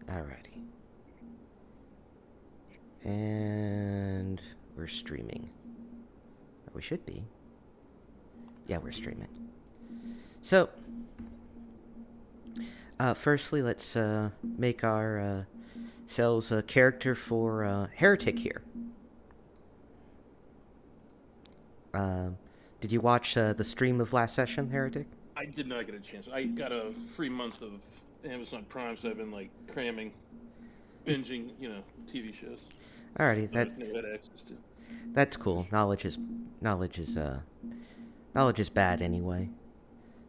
Alrighty. And we're streaming. Or we should be. Yeah, we're streaming. So, firstly, let's make our selves a character for Heretic here. Did you watch the stream of last session, Heretic? I did not get a chance. I got a free month of Amazon Prime, so I've been like cramming, binging, TV shows. Alrighty, That I've never had access to. that's cool. Knowledge is bad anyway.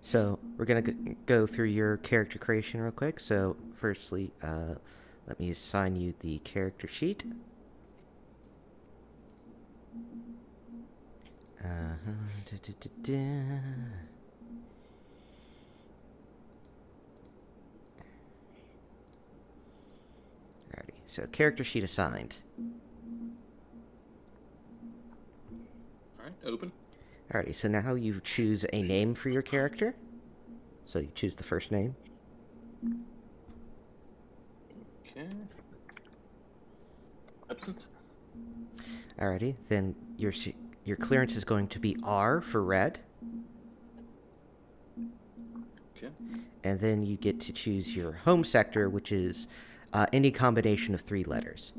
So we're gonna go through your character creation real quick. So firstly, let me assign you the character sheet. Alrighty, so character sheet assigned. All right, open. Alrighty, so now you choose a name for your character. So you choose the first name. Okay. Absent. Alrighty, then your clearance is going to be R for red. Okay. And then you get to choose your home sector, which is any combination of 3 letters.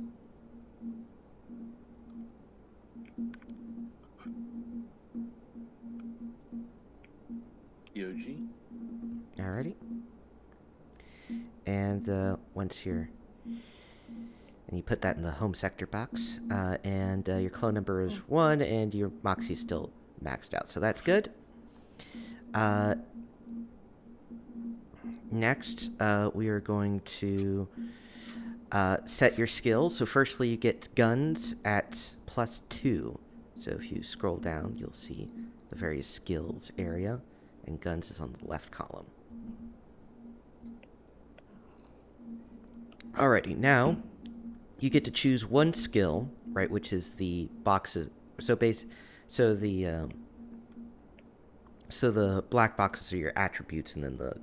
EOG. Alrighty. And once you're... And you put that in the home sector box. And your clone number is 1, and your Moxie is still maxed out. So that's good. Next, we are going to set your skills. So firstly, you get guns at +2. So if you scroll down, you'll see the various skills area, and guns is on the left column. Alrighty, now you get to choose one skill, right, which is the boxes. So the black boxes are your attributes, and then the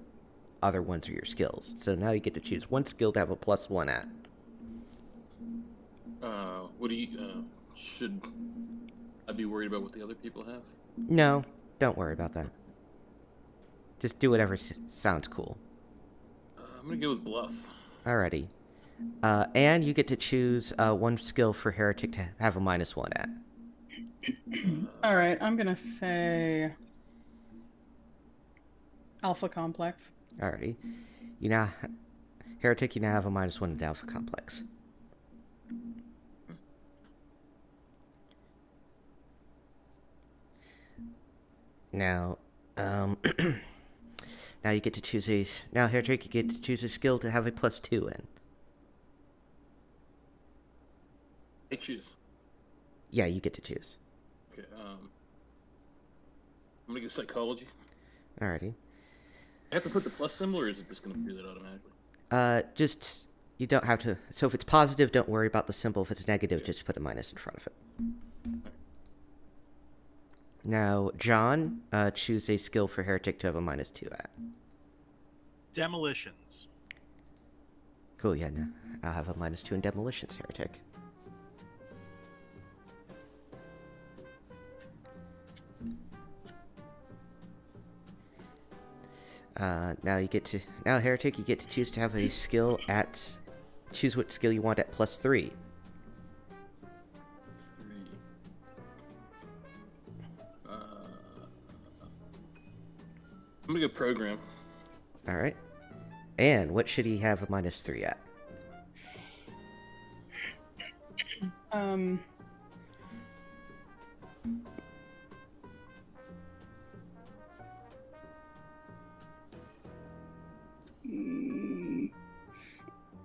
other ones are your skills. So now you get to choose one skill to have a +1 at. What do you? Should I be worried about what the other people have? No, don't worry about that. Just do whatever sounds cool. I'm gonna go with bluff. Alrighty. And you get to choose one skill for Heretic to have a -1 at. All right, I'm gonna say Alpha Complex. Alrighty. Heretic, you now have a -1 at Alpha Complex. Now, now you get to choose now Heretic, you get to choose a skill to have a +2 in. I choose. Yeah, you get to choose. Okay. I'm gonna go psychology. Alrighty. I have to put the plus symbol, or is it just gonna do that automatically? Just you don't have to. So if it's positive, don't worry about the symbol. If it's negative, just put a minus in front of it. Now, John, choose a skill for Heretic to have a -2 at. Demolitions. Cool, yeah, no. I'll have a -2 in Demolitions, Heretic. Now Heretic, you get to choose to have a skill at, choose what skill you want at +3. 3. I'm gonna go program. Alright. And what should he have a -3 at?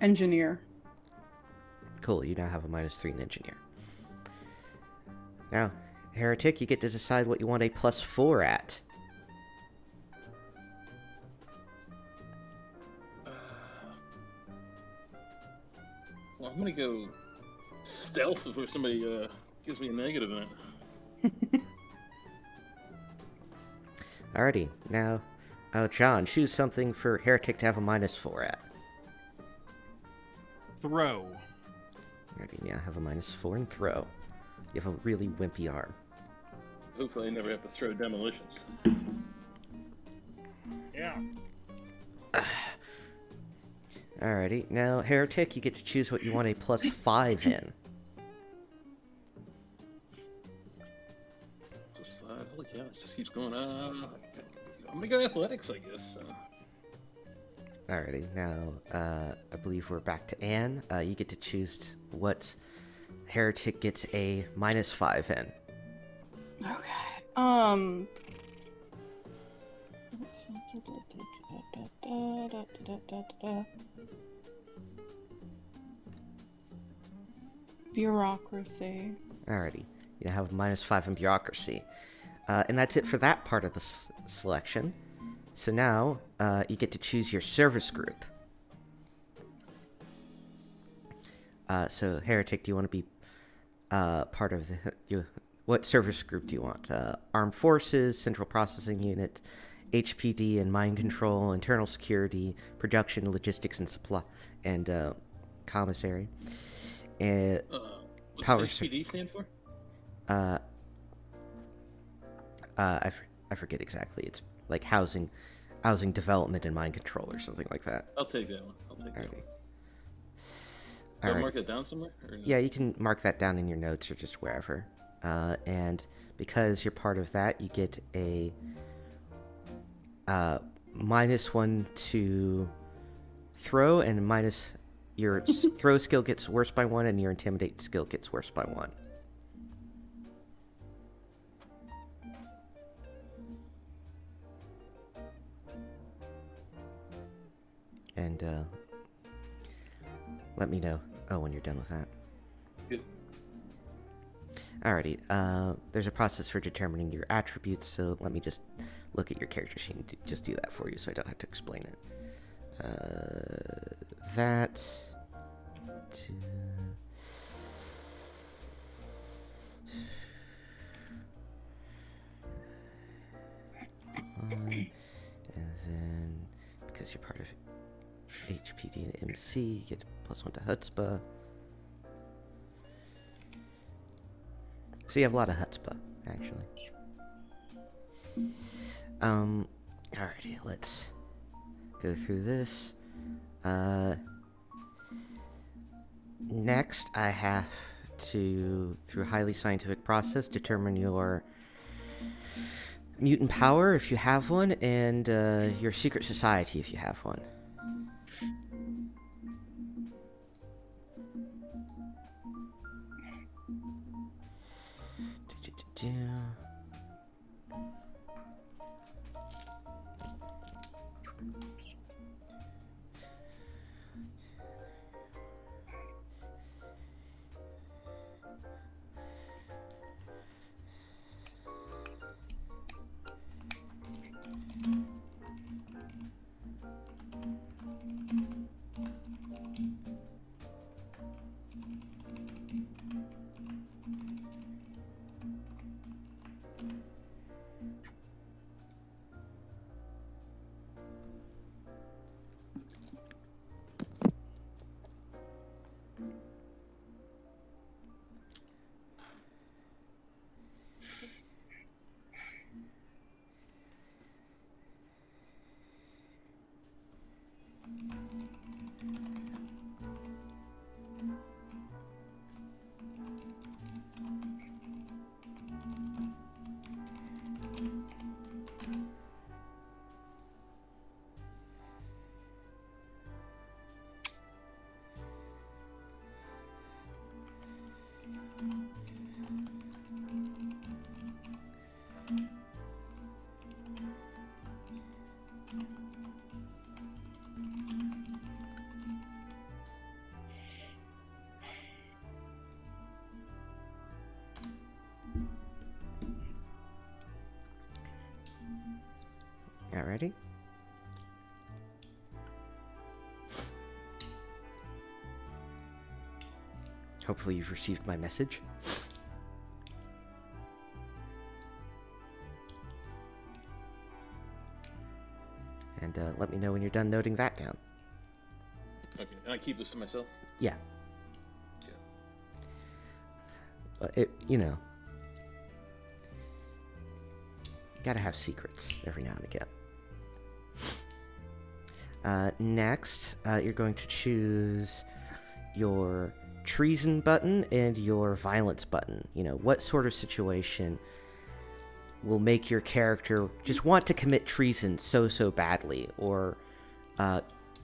Engineer. Cool, you now have a -3 in Engineer. Now, Heretic, you get to decide what you want a +4 at. Well, I'm gonna go stealth if somebody gives me a negative in it. Alrighty, now, John, choose something for Heretic to have a -4 at. throw. Alrighty, now have a -4 in throw. You have a really wimpy arm. Hopefully, I never have to throw demolitions. Yeah. Alrighty, now Heretic, you get to choose what you want a +5 in. +5. Holy cow! It just keeps going. I'm gonna go athletics, I guess. Alrighty, now I believe we're back to Anne. You get to choose what Heretic gets a -5 in. Okay. Bureaucracy. Alrighty, you have a -5 in bureaucracy. And that's it for that part of the selection. So now, you get to choose your service group. So Heretic, do you want to be part of what service group do you want? Armed Forces, Central Processing Unit, HPD and Mind Control, Internal Security, Production, Logistics and Supply, and Commissary. And What's Power HPD stand for? I forget exactly. It's like housing development and mind control or something like that. I'll take that one. I'll take that Alrighty. one. Do I Alright. mark it down somewhere? Or no? Yeah, you can mark that down in your notes or just wherever. And because you're part of that, you get a -1 to throw, and your throw skill gets worse by 1, and your intimidate skill gets worse by 1. And let me know when you're done with that. Good. Alrighty, there's a process for determining your attributes, so let me just look at your character sheet and just do that for you so I don't have to explain it. That... and then, because you're part of HPD and MC, you get +1 to Chutzpah. So you have a lot of Chutzpah, actually. Alrighty, let's go through this. Next, I have to, through a highly scientific process, determine your mutant power, if you have one, and your secret society, if you have one. Got ready? Hopefully you've received my message. And let me know when you're done noting that down. Okay, and I keep this to myself? Yeah. Yeah. You know, you gotta have secrets every now and again. Next, you're going to choose your treason button and your violence button. You know, what sort of situation will make your character just want to commit treason so badly, or,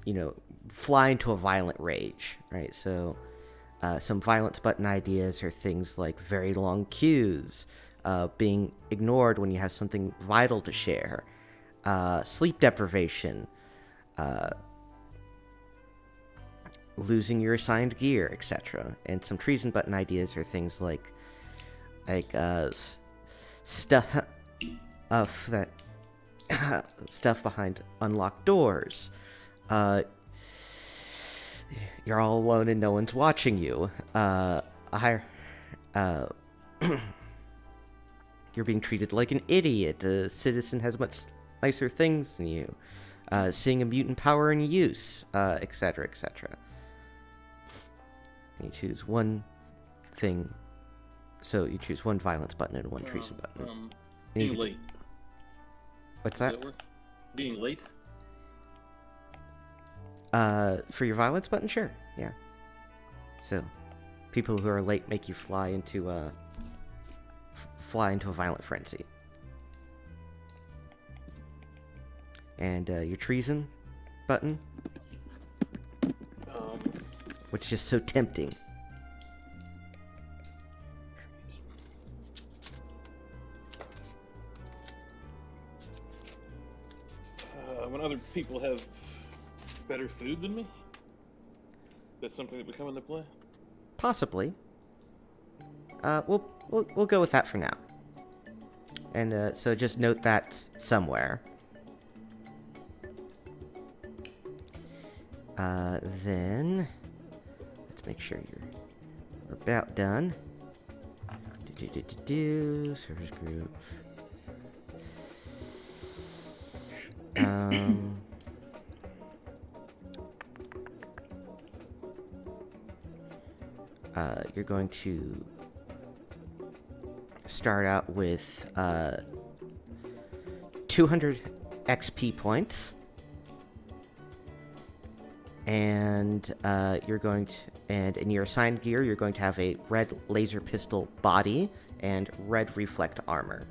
you know, fly into a violent rage, right? So, some violence button ideas are things like very long queues, being ignored when you have something vital to share, sleep deprivation, losing your assigned gear, etc. And some treason button ideas are things like stuff that stuff behind unlocked doors. You're all alone and no one's watching you. You're being treated like an idiot. A citizen has much nicer things than you. Seeing a mutant power in use, etc., etc. You choose one thing. So you choose one violence button and one treason button. Being late. What's Does that? that work? Being late? For your violence button, sure, yeah. So, people who are late make you fly into a violent frenzy. And your treason button, which is just so tempting. When other people have better food than me? That's something that would come into play? Possibly. We'll go with that for now. And so just note that somewhere. Then let's make sure we're about done. Service group. You're going to start out with 200 XP points, and you're going to, and in your assigned gear, you're going to have a red laser pistol body and red reflect armor.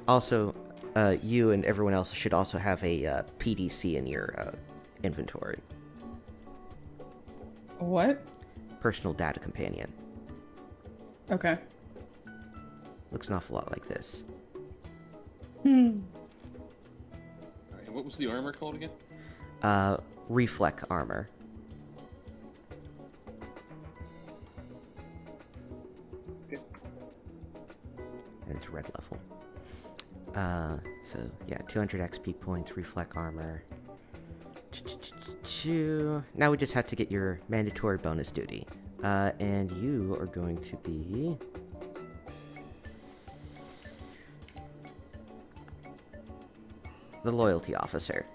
Also, you and everyone else should also have a PDC in your inventory. What? Personal data companion. Okay. Looks an awful lot like this. Hmm. Alright, and what was the armor called again? Reflect armor. Okay. And it's red level. So yeah, 200 XP points, reflect armor. Now we just have to get your mandatory bonus duty. And you are going to be... the loyalty officer.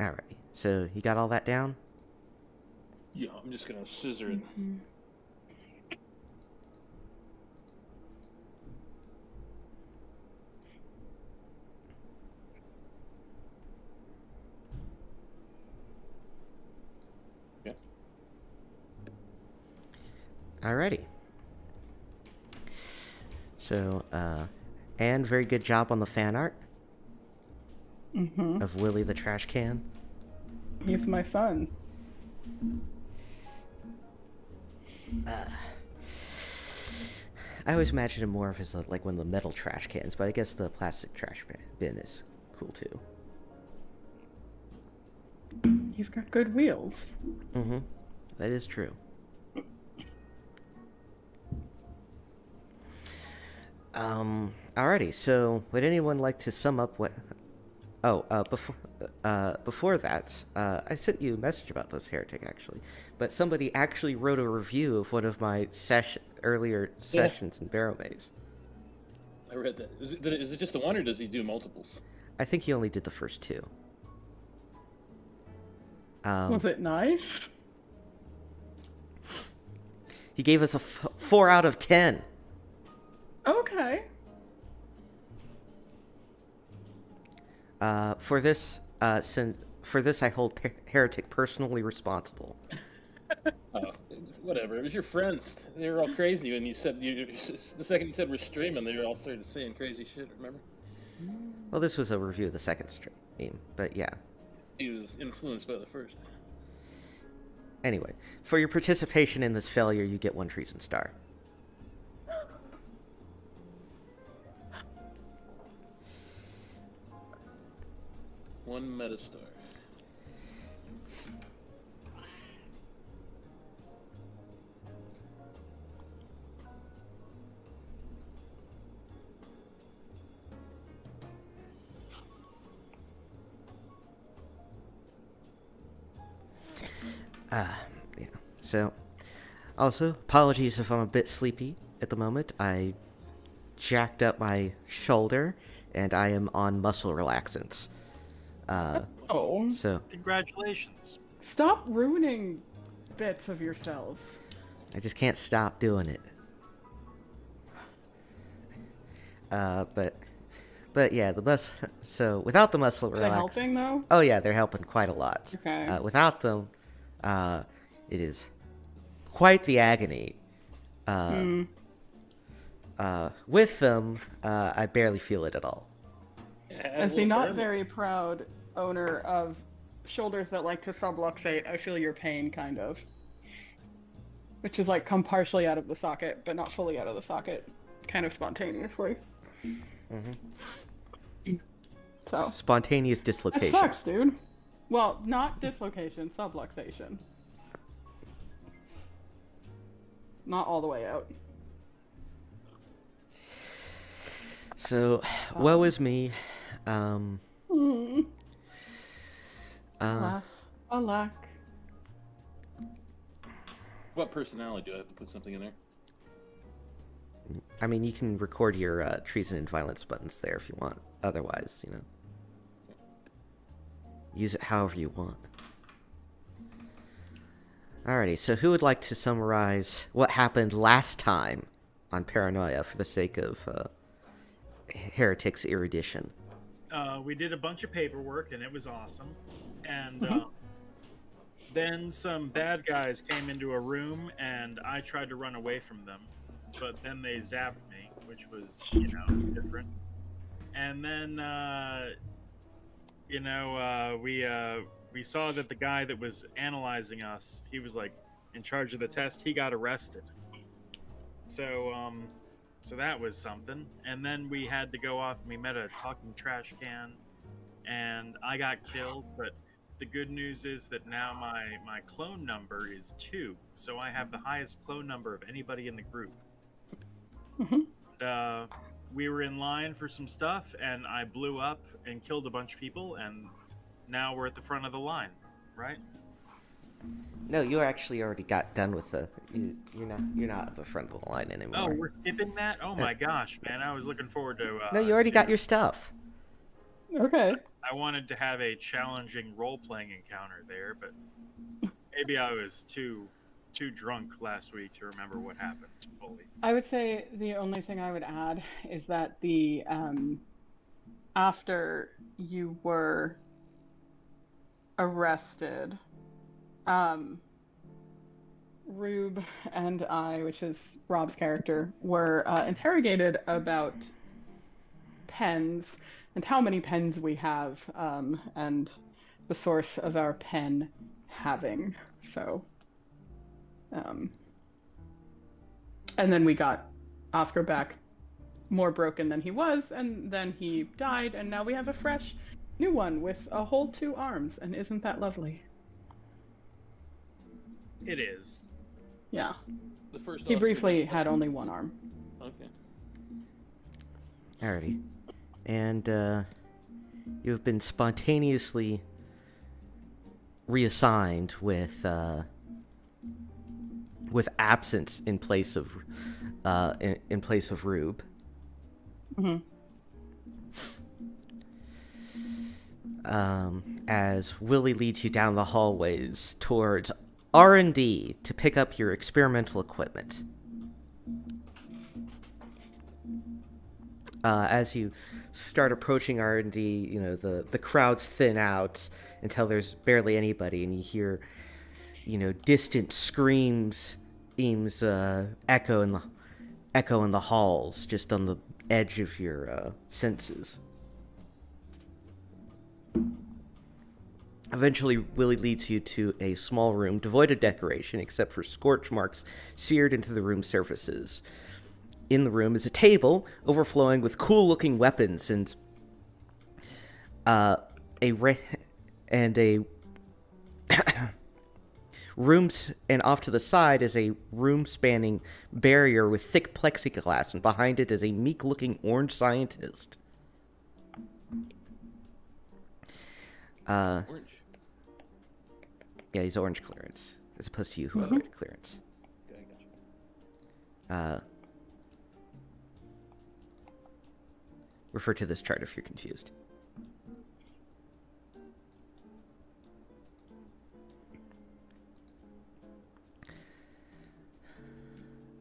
Alright, so you got all that down? Yeah, I'm just gonna scissor it. Mhm. Yeah. Alrighty. So, and very good job on the fan art Mhm. of Willie the trash can. He's my son. I always imagined him more of as like one of the metal trash cans, but I guess the plastic trash bin is cool too. He's got good wheels. Mm-hmm. That is true. Alrighty, so would anyone like to sum up what... Oh, before that, I sent you a message about this heretic, actually. But somebody actually wrote a review of one of my earlier Yeah. sessions in Barrow Maze. I read that. Is it just the one, or does he do multiples? I think he only did the first two. Was it nice? He gave us a 4 out of 10. Okay. For this, I hold Heretic personally responsible. Oh, whatever. It was your friends. They were all crazy when you said the second you said we're streaming, they were all started saying crazy shit. Remember? Well, this was a review of the second stream, but yeah. He was influenced by the first. Anyway, for your participation in this failure, you get 1 treason star. One metastar. Yeah. So, also, apologies if I'm a bit sleepy at the moment. I jacked up my shoulder, and I am on muscle relaxants. Oh. So, Congratulations. Stop ruining bits of yourself. I just can't stop doing it. But yeah, so without the muscle Are they relax. helping though? Oh yeah, they're helping quite a lot. Okay. Without them, it is quite the agony. With them, I barely feel it at all. As the not very proud owner of shoulders that like to subluxate, I feel your pain, kind of. Which is like come partially out of the socket, but not fully out of the socket, kind of spontaneously. So. Spontaneous That dislocation. sucks, dude. Well, not dislocation, subluxation. Not all the way out. So, woe is me. Alas, alack. What personality do I have to put something in there? I mean, you can record your treason and violence buttons there if you want. Otherwise, use it however you want. Alrighty, so who would like to summarize what happened last time on Paranoia for the sake of Heretic's erudition? We did a bunch of paperwork, and it was awesome. And then some bad guys came into a room, and I tried to run away from them. But then they zapped me, which was, different. And then, we saw that the guy that was analyzing us, he was, in charge of the test, he got arrested. So that was something. And then we had to go off, and we met a talking trash can, and I got killed, but the good news is that now my clone number is 2, so I have the highest clone number of anybody in the group. We were in line for some stuff, and I blew up and killed a bunch of people, and now we're at the front of the line, right? No, you actually already got done with you're not at the front of the line anymore. Oh, we're skipping that? Oh my gosh, man! I was looking forward to. No, you already got your stuff. Okay. I wanted to have a challenging role-playing encounter there, but maybe I was too drunk last week to remember what happened fully. I would say the only thing I would add is that the after you were arrested, Rube and I, which is Rob's character, were interrogated about pens and how many pens we have, and the source of our pen having. So, and then we got Oscar back more broken than he was, and then he died, and now we have a fresh new one with a whole 2 arms, and isn't that lovely? It is. Yeah. The first He Oscar briefly went- had only 1 arm. Okay. Alrighty. And you have been spontaneously reassigned with absence in place of in place of Rube. Mm-hmm. As Willie leads you down the hallways towards R&D to pick up your experimental equipment. As you start approaching R&D, you know, the crowds thin out until there's barely anybody, and you hear, you know, distant screams echo in the halls, just on the edge of your senses. Eventually, Willie leads you to a small room devoid of decoration except for scorch marks seared into the room's surfaces. In the room is a table overflowing with cool-looking weapons and rooms, and off to the side is a room-spanning barrier with thick plexiglass, and behind it is a meek-looking orange scientist. Orange. Yeah, he's orange clearance, as opposed to you who are red clearance. Okay, I got you. Refer to this chart if you're confused.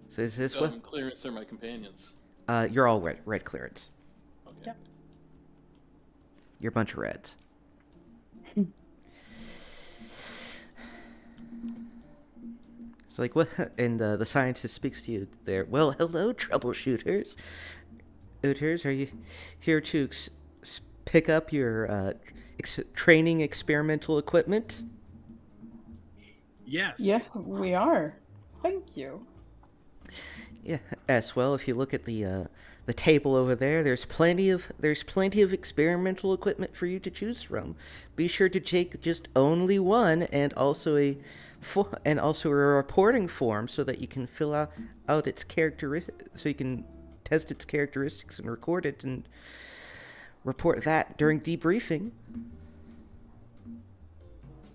So is this what? Clearance are my companions. You're all red clearance. Okay. Yep. You're a bunch of reds. It's like, what? And the scientist speaks to you there. Well, hello, troubleshooters. Are you here to pick up your training experimental equipment? Yes. Yes, we are. Thank you. Yeah, as well. If you look at the table over there, there's plenty of experimental equipment for you to choose from. Be sure to take just only one, and also a reporting form so that you can fill out its characteristics, so you can test its characteristics and record it and report that during debriefing.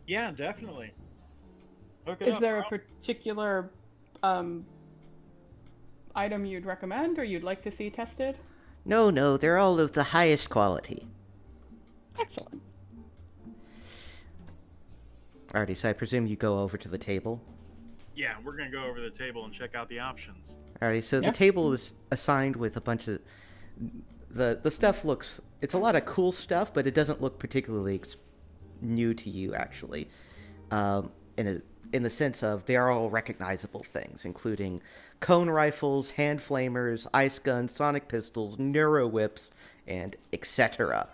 Yeah, definitely. Okay. Is there a particular item you'd recommend or you'd like to see tested? No, they're all of the highest quality. Excellent. Alrighty, so I presume you go over to the table. Yeah, we're gonna go over the table and check out the options. Alrighty, so Yeah. the table is assigned with a bunch of the stuff looks. It's a lot of cool stuff, but it doesn't look particularly new to you, actually. In the sense of they are all recognizable things, including cone rifles, hand flamers, ice guns, sonic pistols, neuro whips, and etc.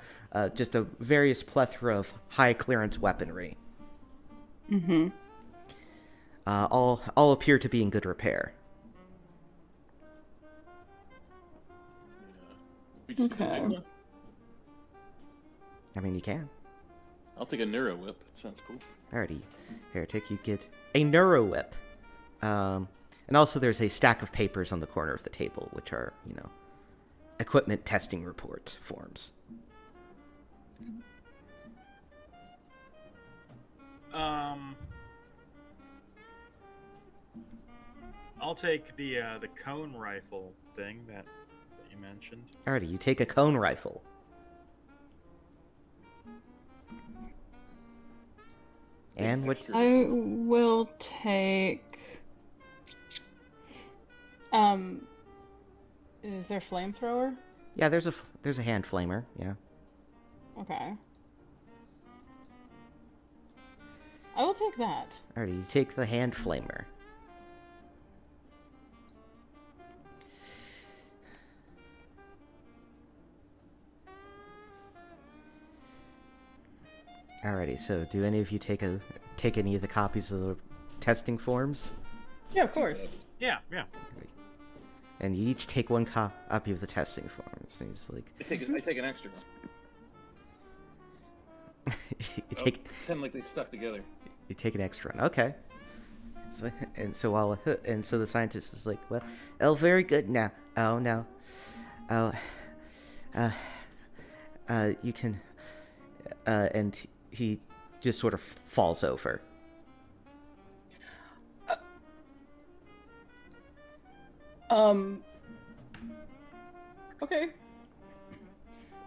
Just a various plethora of high clearance weaponry. Mm-hmm. All appear to be in good repair. We just Okay. take one? I mean, you can. I'll take a neuro whip. That sounds cool. Alrighty, Heretic, you get a neuro whip. And also there's a stack of papers on the corner of the table, which are, you know, equipment testing report forms. I'll take the cone rifle thing that you mentioned. Alrighty, you take a cone rifle. And what? Extra. I will take. Is there flamethrower? Yeah, there's a hand flamer. Yeah. Okay. I will take that. Alrighty, you take the hand flamer. Alrighty, so do any of you take any of the copies of the testing forms? Yeah, of course. Yeah. And you each take one copy of the testing forms. Seems like I take an extra one. you take Pretend like they stuck together. you take an extra one. Okay. So the scientist is like, well, very good now. Oh, Uh, you can, and he just sort of falls over. Okay.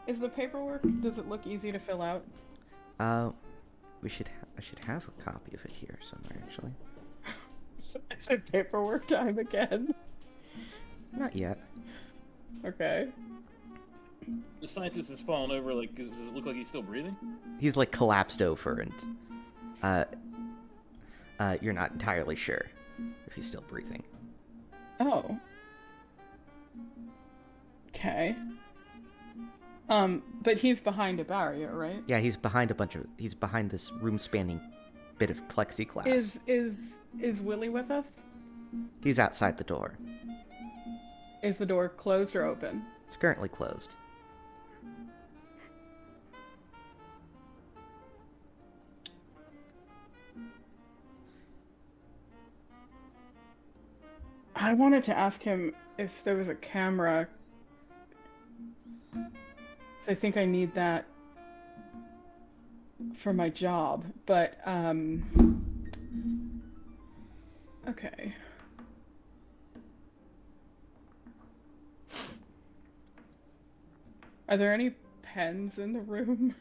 Is the paperwork, does it look easy to fill out? I should have a copy of it here somewhere, actually. Is it paperwork time again? Not yet. Okay. The scientist has fallen over. Like, does it look like he's still breathing? He's like collapsed over, and you're not entirely sure if he's still breathing. Oh. Okay. But he's behind a barrier, right? Yeah, he's behind this room-spanning bit of plexiglass. Is Willie with us? He's outside the door. Is the door closed or open? It's currently closed. I wanted to ask him if there was a camera. So I think I need that for my job, but okay. Are there any pens in the room?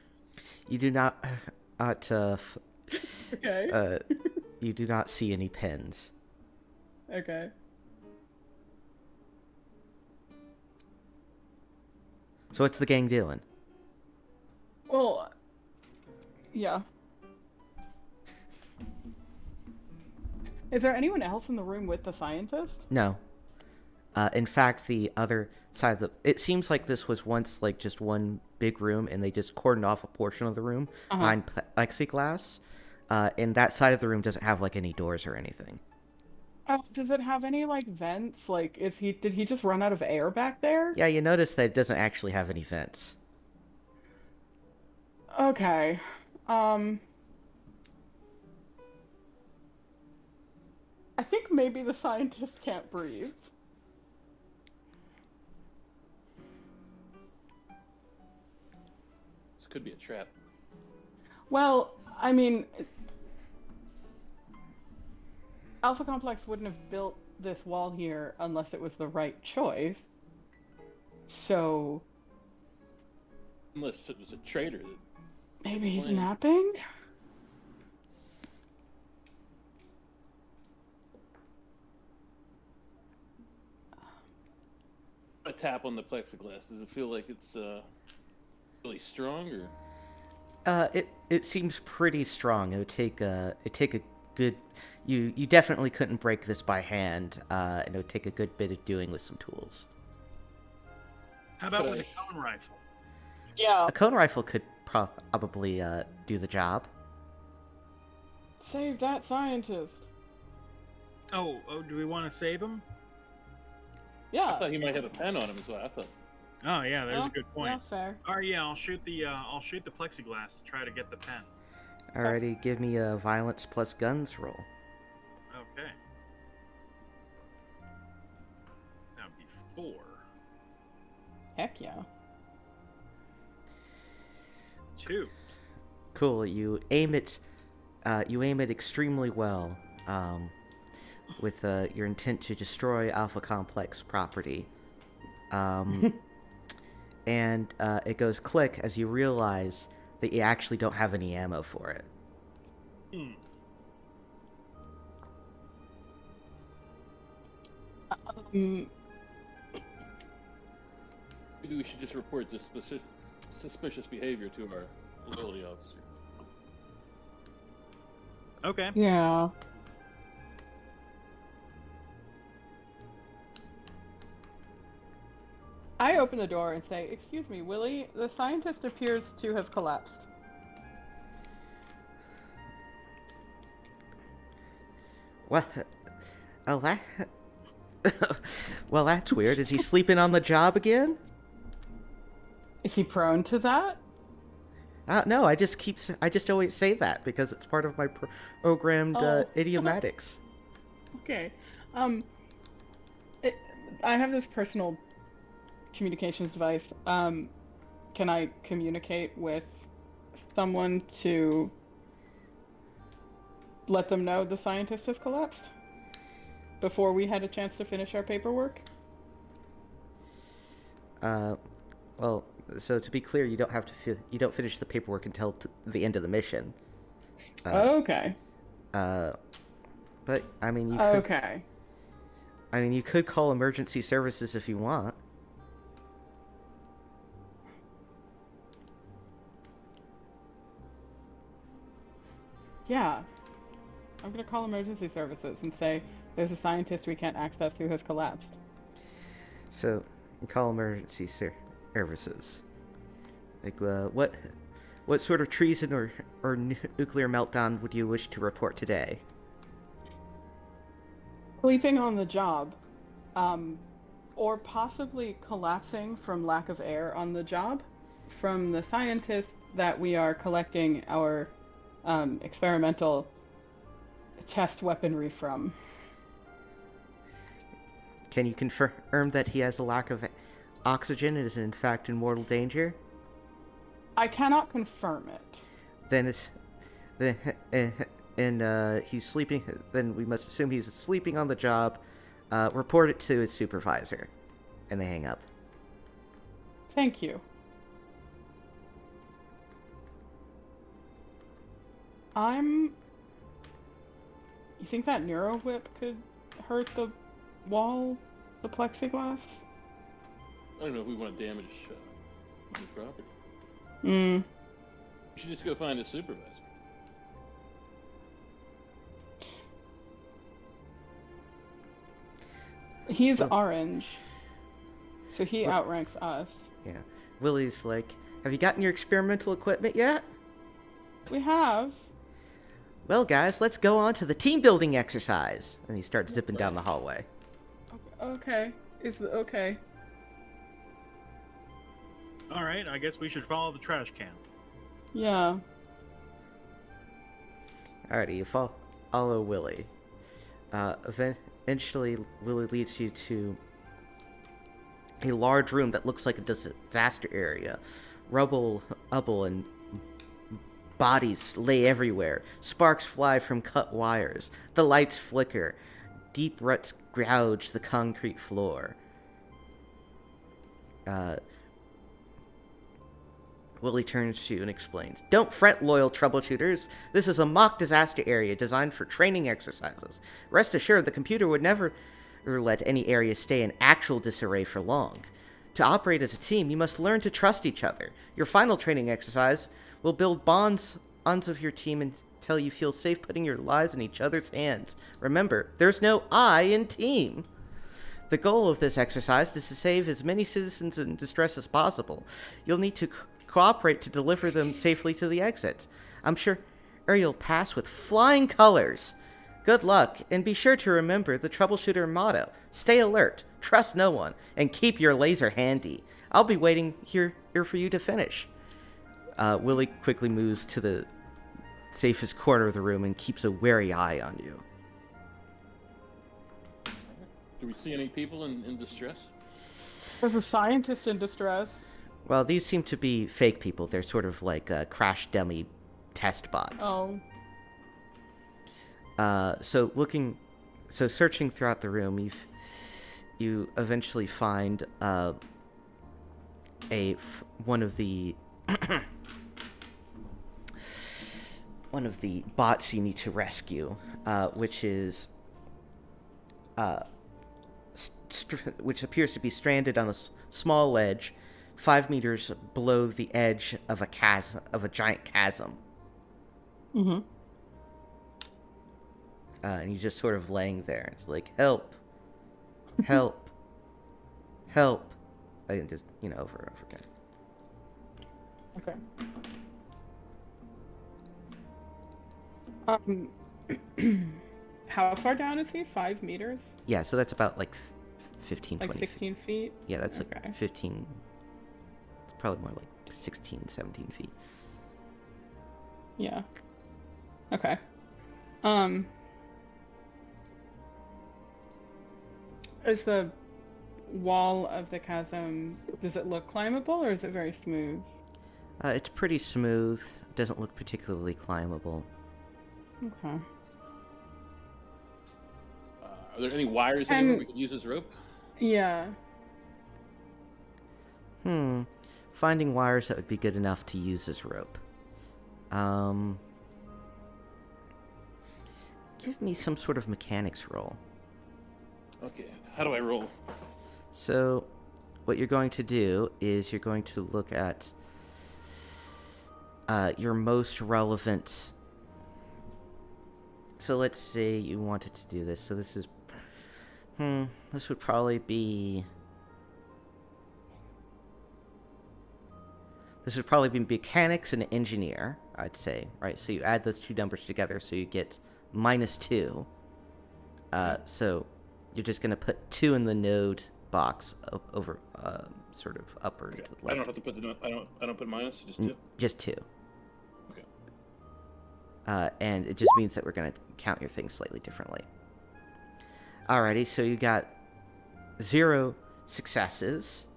You do not Okay. you do not see any pens. Okay. So what's the gang doing? Well, yeah. Is there anyone else in the room with the scientist? No. In fact, the other side of the... It seems like this was once, like, just one big room, and they just cordoned off a portion of the room behind plexiglass. And that side of the room doesn't have, like, any doors or anything. Oh, does it have any, like, vents? Like, did he just run out of air back there? Yeah, you notice that it doesn't actually have any vents. Okay. I think maybe the scientist can't breathe. This could be a trap. Well, I mean, Alpha Complex wouldn't have built this wall here unless it was the right choice. So Unless it was a traitor that... maybe he's Plans. napping? A tap on the plexiglass. Does it feel like it's really strong, or? It seems pretty strong. It'd take a good... You definitely couldn't break this by hand, and it would take a good bit of doing with some tools. How about with Okay. a cone rifle? Yeah. A cone rifle could probably do the job. Save that scientist. Oh, do we want to save him? I Yeah. thought he might have a pen on him, is what I thought. Oh yeah, there's Yeah, a good point. Yeah, fair. All right, yeah, I'll shoot the plexiglass to try to get the pen. Alrighty, give me a violence plus guns roll. Okay. That would be 4. Heck yeah. 2. Cool. You aim it extremely well, with your intent to destroy Alpha Complex property. And it goes click as you realize that you actually don't have any ammo for it. Mm, Maybe we should just report this suspicious behavior to our loyalty officer. Okay. yeah. I open the door and say, "Excuse me, Willie, the scientist appears to have collapsed." What? Oh, that... Well, that's weird. Is he sleeping on the job again? Is he prone to that? No, I just always say that because it's part of my programmed Oh. idiomatics. Okay. I have this personal communications device. can I communicate with someone to let them know the scientist has collapsed before we had a chance to finish our paperwork? Well, so to be clear, you don't have to you don't finish the paperwork until the end of the mission. Okay. But I mean, you could. Okay. I mean, you could call emergency services if you want. Yeah. I'm gonna call emergency services and say there's a scientist we can't access who has collapsed. So you call emergency services. Like, what sort of treason or nuclear meltdown would you wish to report today? Sleeping on the job, or possibly collapsing from lack of air on the job from the scientists that we are collecting our experimental test weaponry from. Can you confirm that he has a lack of oxygen and is in fact in mortal danger? I cannot confirm it. Then it's and he's sleeping. Then we must assume he's sleeping on the job. Report it to his supervisor, and they hang up. Thank you. You think that neuro whip could hurt the wall, the plexiglass? I don't know if we want to damage the property. Hmm. We should just go find a supervisor. He's Well- orange, so he Well- outranks us. Yeah. Willie's like, have you gotten your experimental equipment yet? We have. Well, guys, let's go on to the team building exercise. And he starts zipping down the hallway. Okay. Okay. All right, I guess we should follow the trash can. Yeah. Alrighty, you follow Willie. Eventually, Willie leads you to a large room that looks like a disaster area. Rubble, and bodies lay everywhere. Sparks fly from cut wires. The lights flicker. Deep ruts gouge the concrete floor. Willie turns to you and explains, "Don't fret, loyal troubleshooters. This is a mock disaster area designed for training exercises. Rest assured, the computer would never let any area stay in actual disarray for long. To operate as a team, you must learn to trust each other. Your final training exercise will build bonds of your team until you feel safe putting your lives in each other's hands. Remember, there's no I in team. The goal of this exercise is to save as many citizens in distress as possible. You'll need to cooperate to deliver them safely to the exit. I'm sure you'll pass with flying colors. Good luck, and be sure to remember the troubleshooter motto: stay alert, trust no one, and keep your laser handy. I'll be waiting here for you to finish." Willie quickly moves to the safest corner of the room and keeps a wary eye on you. Do we see any people in distress? There's a scientist in distress. Well, these seem to be fake people. They're sort of like crash dummy test bots. Oh. So searching throughout the room, you eventually find one of the one of the bots you need to rescue, which is which appears to be stranded on a small ledge, 5 meters below the edge of a giant chasm. Mm-hmm. And he's just sort of laying there. It's like, help, help, help. And just, over and over again. Okay. How far down is he? 5 meters? Yeah, so that's about like 15, Like 20 16 feet? Yeah, that's Okay. like 15. It's probably more like 16, 17 feet. Yeah. Okay. Is the wall of the chasm, does it look climbable or is it very smooth? It's pretty smooth. Doesn't look particularly climbable. Okay. Are there any wires anywhere we could use as rope? Yeah. Finding wires that would be good enough to use as rope. Give me some sort of mechanics roll. Okay, how do I roll? So, what you're going to do is you're going to look at your most relevant. So let's say you wanted to do this. So this is, this would probably be. This would probably be mechanics and engineer, I'd say, right? So you add those two numbers together, so you get -2. So you're just going to put 2 in the node box over, sort of upper to the left. I don't have to put the I don't put minus, just 2. Just 2. Okay. And it just means that we're going to count your things slightly differently. Alrighty, so you got 0 successes.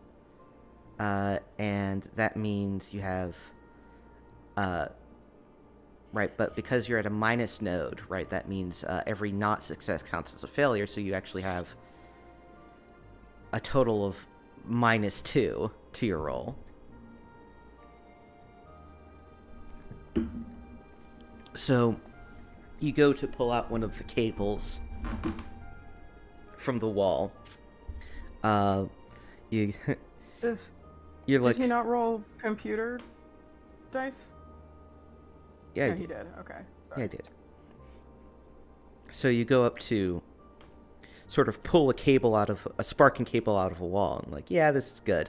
And that means you have, right, but because you're at a minus node, right, that means every not success counts as a failure, so you actually have a total of -2 to your roll. So you go to pull out one of the cables from the wall. You... You're like, did he not roll computer dice? Yeah, I No, did. he did. Okay. Yeah, I did. So you go up to sort of pull a sparking cable out of a wall, and like, yeah, this is good.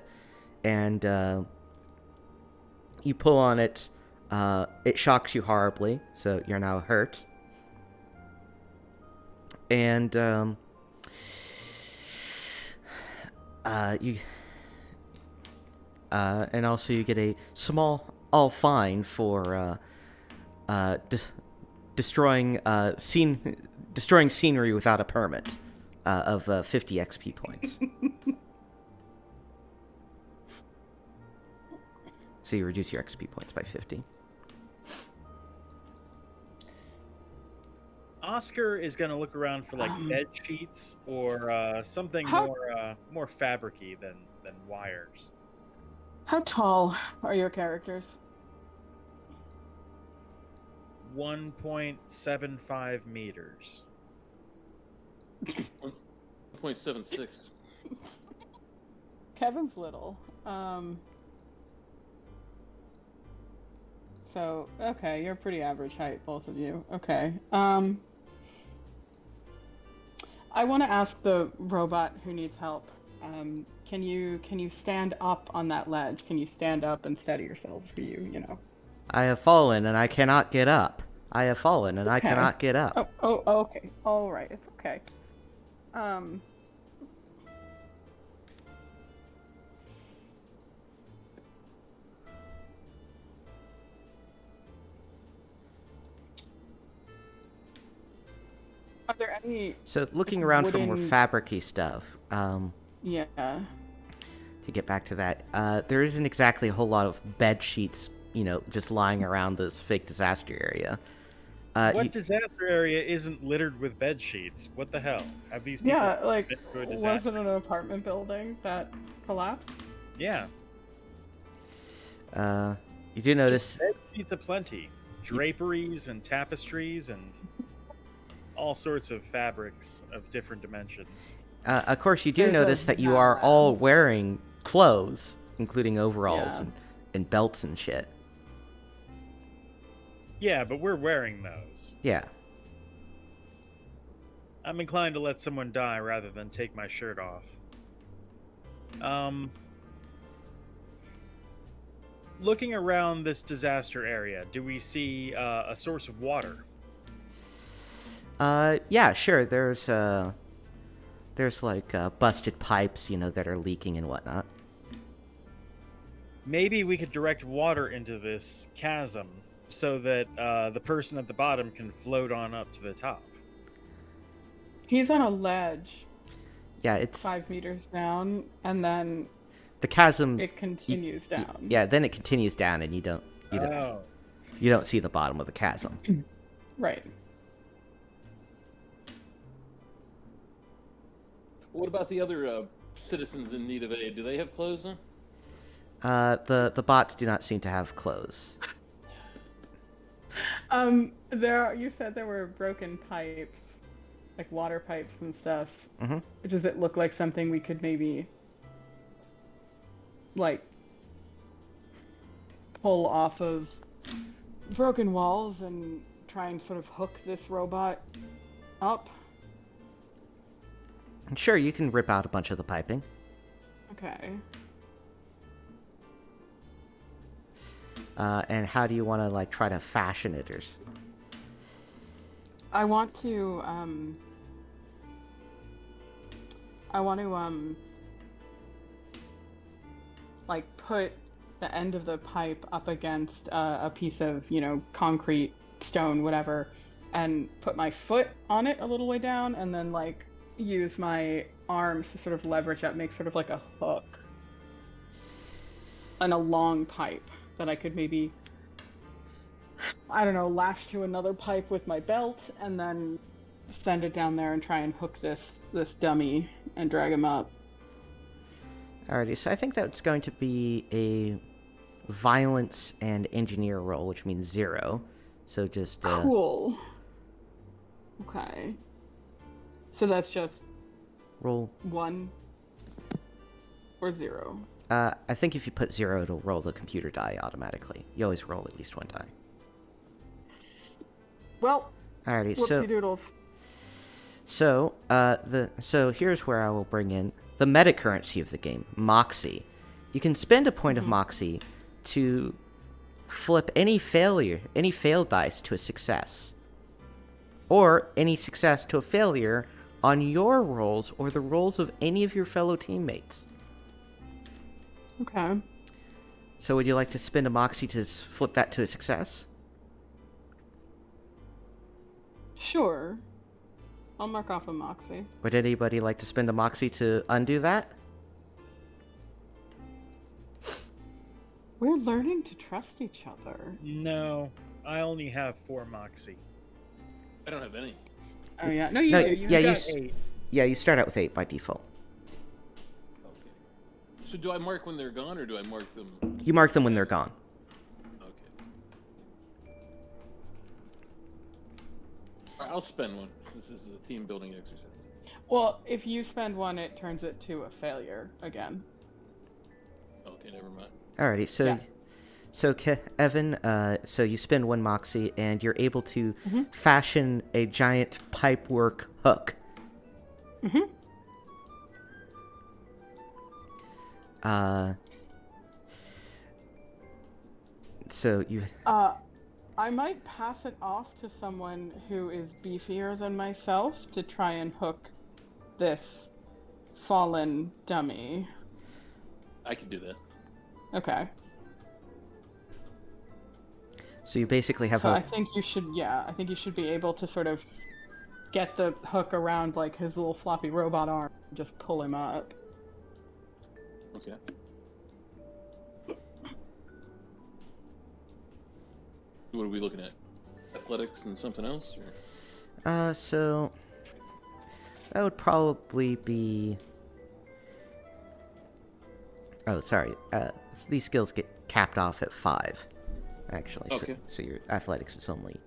And you pull on it, it shocks you horribly, so you're now hurt. And and also you get a small fine for destroying scenery without a permit of 50 XP points. So you reduce your XP points by 50. Oscar is going to look around for like bed sheets or something more fabricy than wires. How tall are your characters? 1.75 meters. 1.76. Kevin's little. So, okay, you're pretty average height, both of you. Okay. I want to ask the robot who needs help. Can you stand up on that ledge? Can you stand up and steady yourself for you know? I have fallen and I cannot get up. I have fallen and I Okay. cannot get up. Oh, okay. All right. It's okay. Are there any... So looking around for more wooden- fabric-y stuff, Yeah. to get back to that, there isn't exactly a whole lot of bed sheets, just lying around this fake disaster area. What disaster area isn't littered with bed sheets? What the hell? Have these people Yeah, like, been through a was disaster? it an apartment building that collapsed? Yeah. You do notice... Just bed sheets aplenty. Draperies and tapestries and all sorts of fabrics of different dimensions. Of course, you do There's notice a that you are map. all wearing clothes, including overalls Yeah. and belts and shit. Yeah, but we're wearing those. Yeah. I'm inclined to let someone die rather than take my shirt off. Looking around this disaster area, do we see a source of water? Yeah, sure. There's like busted pipes, that are leaking and whatnot. Maybe we could direct water into this chasm so that the person at the bottom can float on up to the top. He's on a ledge. Yeah, it's 5 meters down, and then the chasm. it continues down. Yeah, then it continues down, and you don't see the bottom of the chasm. Right. What about the other citizens in need of aid? Do they have clothes on? The bots do not seem to have clothes. You said there were broken pipes, like water pipes and stuff. Mm-hmm. Does it look like something we could maybe, like, pull off of broken walls and try and sort of hook this robot up? Sure, you can rip out a bunch of the piping. Okay. And how do you want to like try to fashion it, or? I want to like put the end of the pipe up against a piece of, concrete, stone, whatever, and put my foot on it a little way down, and then like use my arms to sort of leverage up, make sort of like a hook and a long pipe that I could maybe, I don't know, lash to another pipe with my belt, and then send it down there and try and hook this dummy and drag him up. Alrighty, so I think that's going to be a violence and engineer roll, which means 0. So just Cool. Okay. So that's just roll 1 or 0. I think if you put 0, it'll roll the computer die automatically. You always roll at least 1 die. Well, Alrighty, whoopsie doodles. So here's where I will bring in the meta currency of the game, Moxie. You can spend a point of Moxie to flip any failed dice to a success, or any success to a failure on your rolls or the rolls of any of your fellow teammates. Okay. So would you like to spend a Moxie to flip that to a success? Sure. I'll mark off a Moxie. Would anybody like to spend a Moxie to undo that? We're learning to trust each other. No, I only have 4 Moxie. I don't have any. Oh yeah, no, you No, do. You yeah, got you 8. Yeah, you start out with 8 by default. Okay. So do I mark when they're gone, or do I mark them? You mark them when they're gone. Okay. I'll spend one. This is a team building exercise. Well, if you spend 1, it turns it to a failure again. Okay, never mind. Alrighty, so Yeah. so Evan, so you spend 1 Moxie and you're able to fashion a giant pipework hook. Mm-hmm. So you I might pass it off to someone who is beefier than myself to try and hook this fallen dummy. I can do that. Okay. So you basically have So a I think you should be able to sort of get the hook around like his little floppy robot arm and just pull him up. Okay. What are we looking at? Athletics and something else? Or? So that would probably be. Oh, sorry. These skills get capped off at 5, actually. Okay. So your athletics is only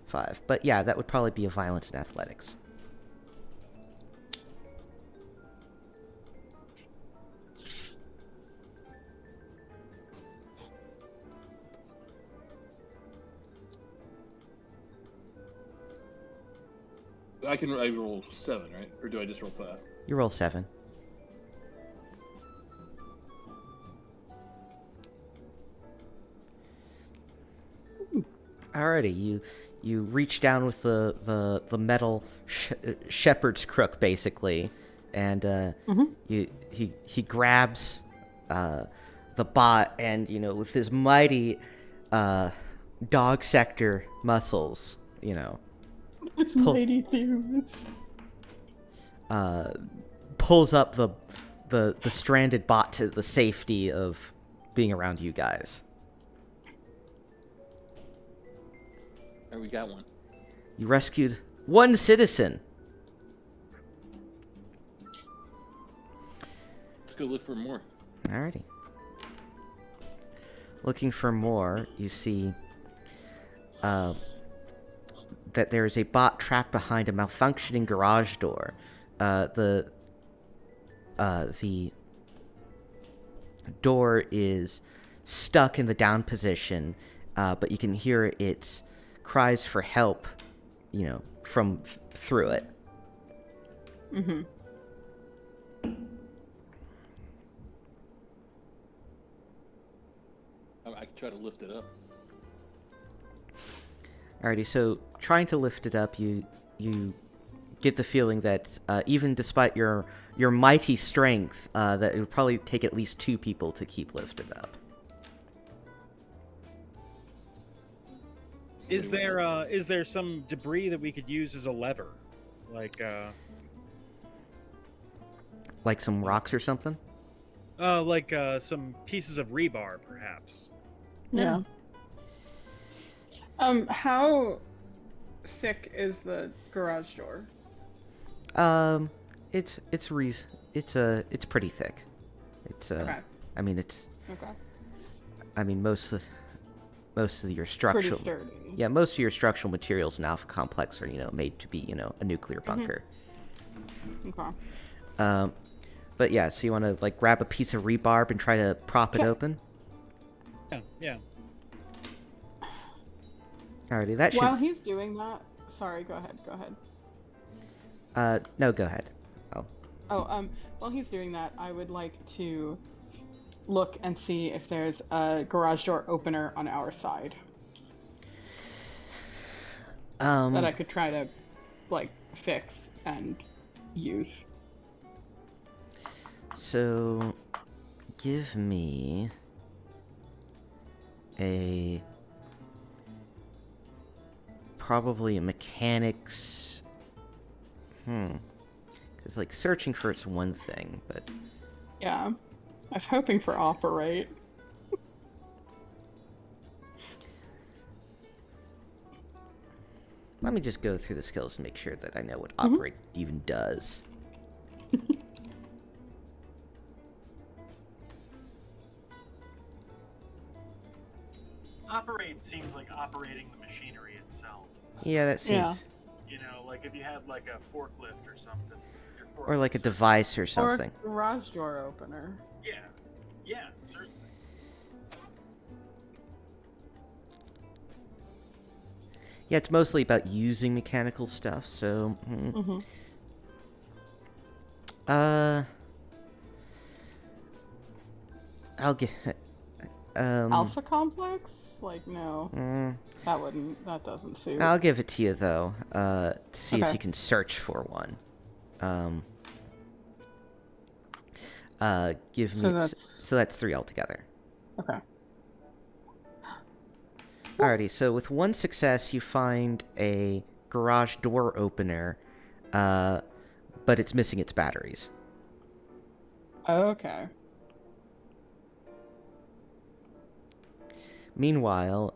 5. But yeah, that would probably be a violence and athletics. I roll 7, right? Or do I just roll 5? You roll 7. Alrighty, you reach down with the metal shepherd's crook, basically, and he grabs the bot, and with his mighty dog sector muscles, It's Pull- Lady Thews. pulls up the stranded bot to the safety of being around you guys. All right, we got one. You rescued one citizen. Let's go look for more. Alrighty. Looking for more, you see that there is a bot trapped behind a malfunctioning garage door. The door is stuck in the down position, but you can hear its cries for help, from through it. Mm-hmm. I can try to lift it up. Alrighty, so trying to lift it up, you get the feeling that even despite your mighty strength, that it would probably take at least 2 people to keep lifted up. Is there some debris that we could use as a lever, like Like some rocks or something? some pieces of rebar, perhaps? Yeah. How thick is the garage door? It's pretty thick. It's Okay. I mean it's Okay. I mean most of your Pretty structural sturdy. yeah, most of your structural materials in Alpha Complex are, made to be, a nuclear bunker. Okay. But yeah, so you want to like grab a piece of rebarb and try to prop it open? Yeah. Alrighty, that should While he's doing that, sorry, go ahead. no, go ahead. While he's doing that, I would like to look and see if there's a garage door opener on our side that I could try to, fix and use. So, give me probably a mechanics. Because searching for it's one thing, but Yeah. I was hoping for operate. let me just go through the skills and make sure that I know what operate even does. Operate seems like operating the machinery itself. Yeah, that seems. Yeah. Like if you had like a forklift or something. Or like a device or Or something. a garage door opener. Yeah, certainly. Yeah, it's mostly about using mechanical stuff, so... Mm-hmm. I'll get... Alpha Complex? No. mm, That doesn't suit. I'll give it to you, though, to see if Okay. you can search for one. Give me... So that's- So that's 3 altogether. Okay. Alrighty, so with 1 success, you find a garage door opener, but it's missing its batteries. Okay. Meanwhile,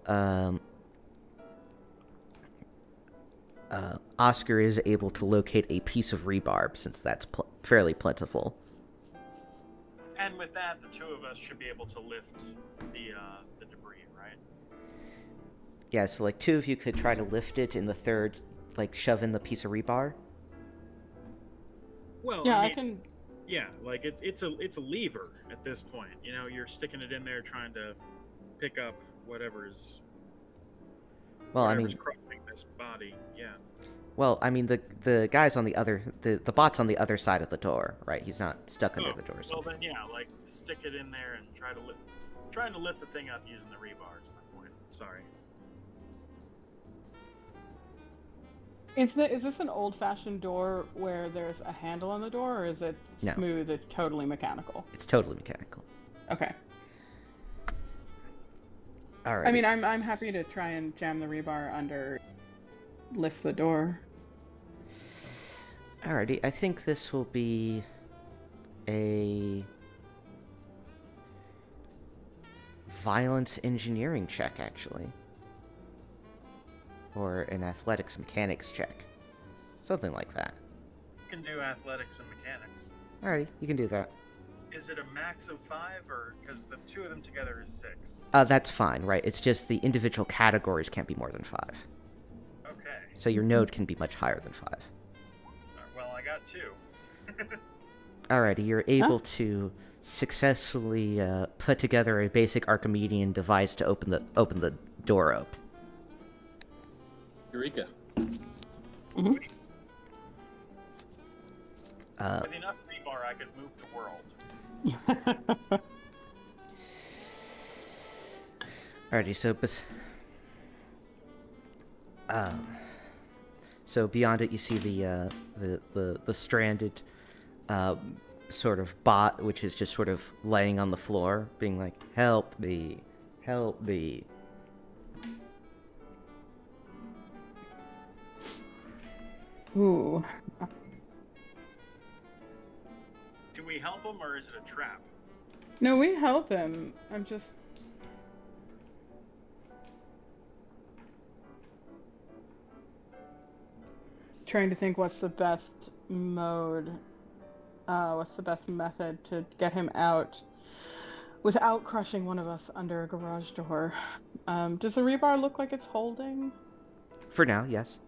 Oscar is able to locate a piece of rebarb, since that's fairly plentiful. And with that, the 2 of us should be able to lift the debris, right? Yeah, so 2 of you could try to lift it, and the third, shove in the piece of rebar. Well, Yeah, I I mean, can. yeah, it's a lever at this point. You're sticking it in there trying to pick up whatever's Well, whatever's crushing this body. Yeah. Well, I mean, the guy's on the other... The bot's on the other side of the door, right? He's not stuck under the door or Well something. then, yeah, stick it in there and trying to lift the thing up using the rebar is my point. Sorry. Is this an old-fashioned door where there's a handle on the door, or is it No. smooth? It's totally mechanical. It's totally mechanical. Okay. Alright. I mean, I'm happy to try and jam the rebar under, lift the door. Alrighty, I think this will be a violence engineering check, actually. Or an athletics mechanics check. Something like that. You can do athletics and mechanics. Alrighty, you can do that. Is it a max of 5, or because the two of them together is 6? That's fine, right? It's just the individual categories can't be more than 5. Okay. So your node can be much higher than 5. Well, I got 2. Alrighty, you're able to successfully put together a basic Archimedean device to open the door up. Eureka. Mm-hmm. With enough rebar, I could move the world. Alrighty, so beyond it, you see the stranded sort of bot, which is just sort of laying on the floor, being like, "Help me, help me." Ooh. Do we help him, or is it a trap? No, we help him. I'm just... trying to think what's the best mode, what's the best method to get him out without crushing one of us under a garage door. Does the rebar look like it's holding? For now, yes.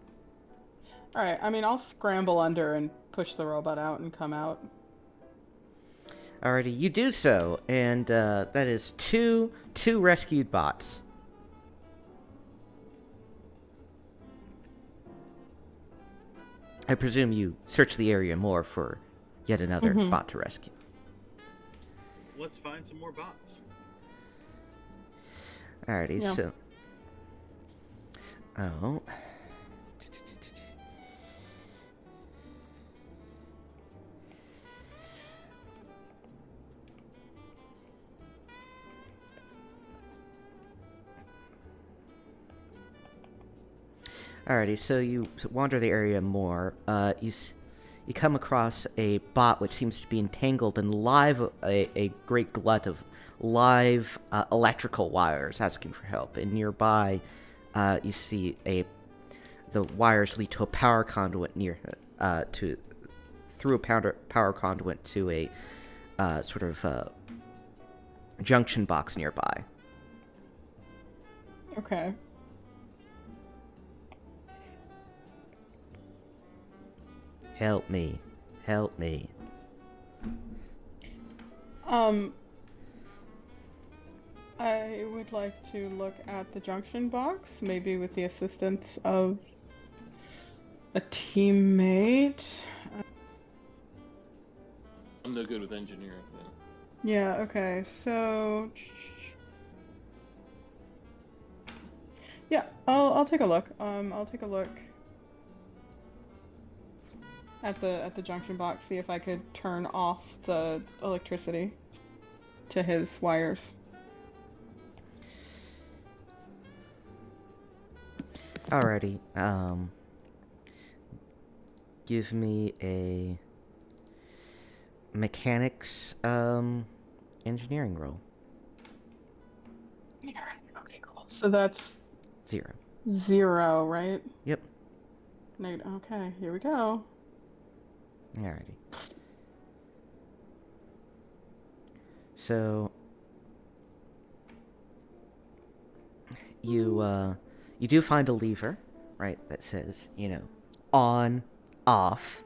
Alright, I mean, I'll scramble under and push the robot out and come out. Alrighty, you do so, and that is two rescued bots. I presume you search the area more for yet another bot to rescue. Let's find some more bots. Alrighty, Yeah. so... Oh... Alrighty, so you wander the area more. You come across a bot which seems to be entangled in a great glut of live electrical wires asking for help. And nearby, you see the wires lead to a power conduit through a power conduit to a sort of junction box nearby. Okay. Help me. Help me. I would like to look at the junction box, maybe with the assistance of a teammate. I'm no good with engineering. Then. Yeah, okay, so... yeah, I'll take a look. I'll take a look at the junction box, see if I could turn off the electricity to his wires. Alrighty, give me a mechanics, engineering roll. Okay, cool. So that's 0. 0, right? Yep. Okay, here we go. Alrighty. So you do find a lever, right, that says, on, off,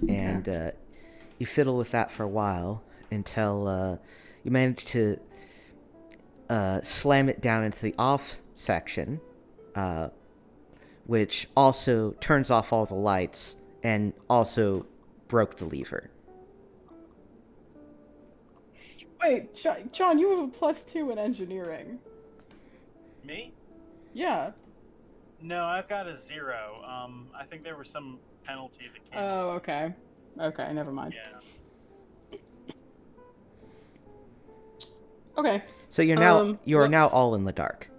and you fiddle with that for a while until you manage to slam it down into the off section, which also turns off all the lights and also broke the lever. Wait, John, you have a +2 in engineering. Me? Yeah. No, I've got a 0. I think there was some penalty that came. Oh, okay. Okay, never mind. Yeah. Okay. So you are now all in the dark.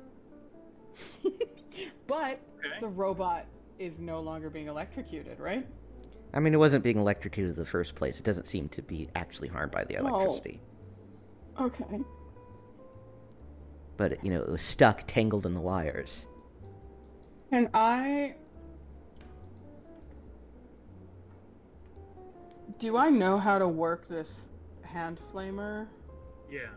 But Okay. the robot is no longer being electrocuted, right? I mean, it wasn't being electrocuted in the first place. It doesn't seem to be actually harmed by the Well- electricity. Okay. But, you know, it was stuck, tangled in the wires. Can I... Do I know how to work this hand flamer? Yeah.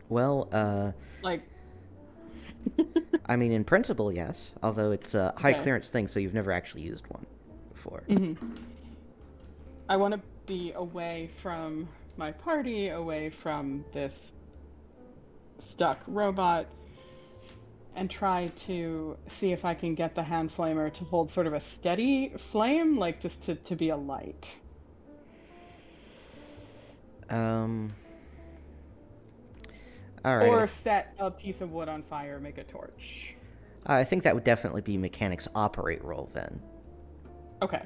Well, Like... I mean, in principle, yes. Although it's a high Okay. clearance thing, so you've never actually used one before. Mhm. I want to be away from my party, away from this stuck robot, and try to see if I can get the hand flamer to hold sort of a steady flame, like just to be a light. All right. Or set a piece of wood on fire, make a torch. I think that would definitely be mechanics operate role then. Okay.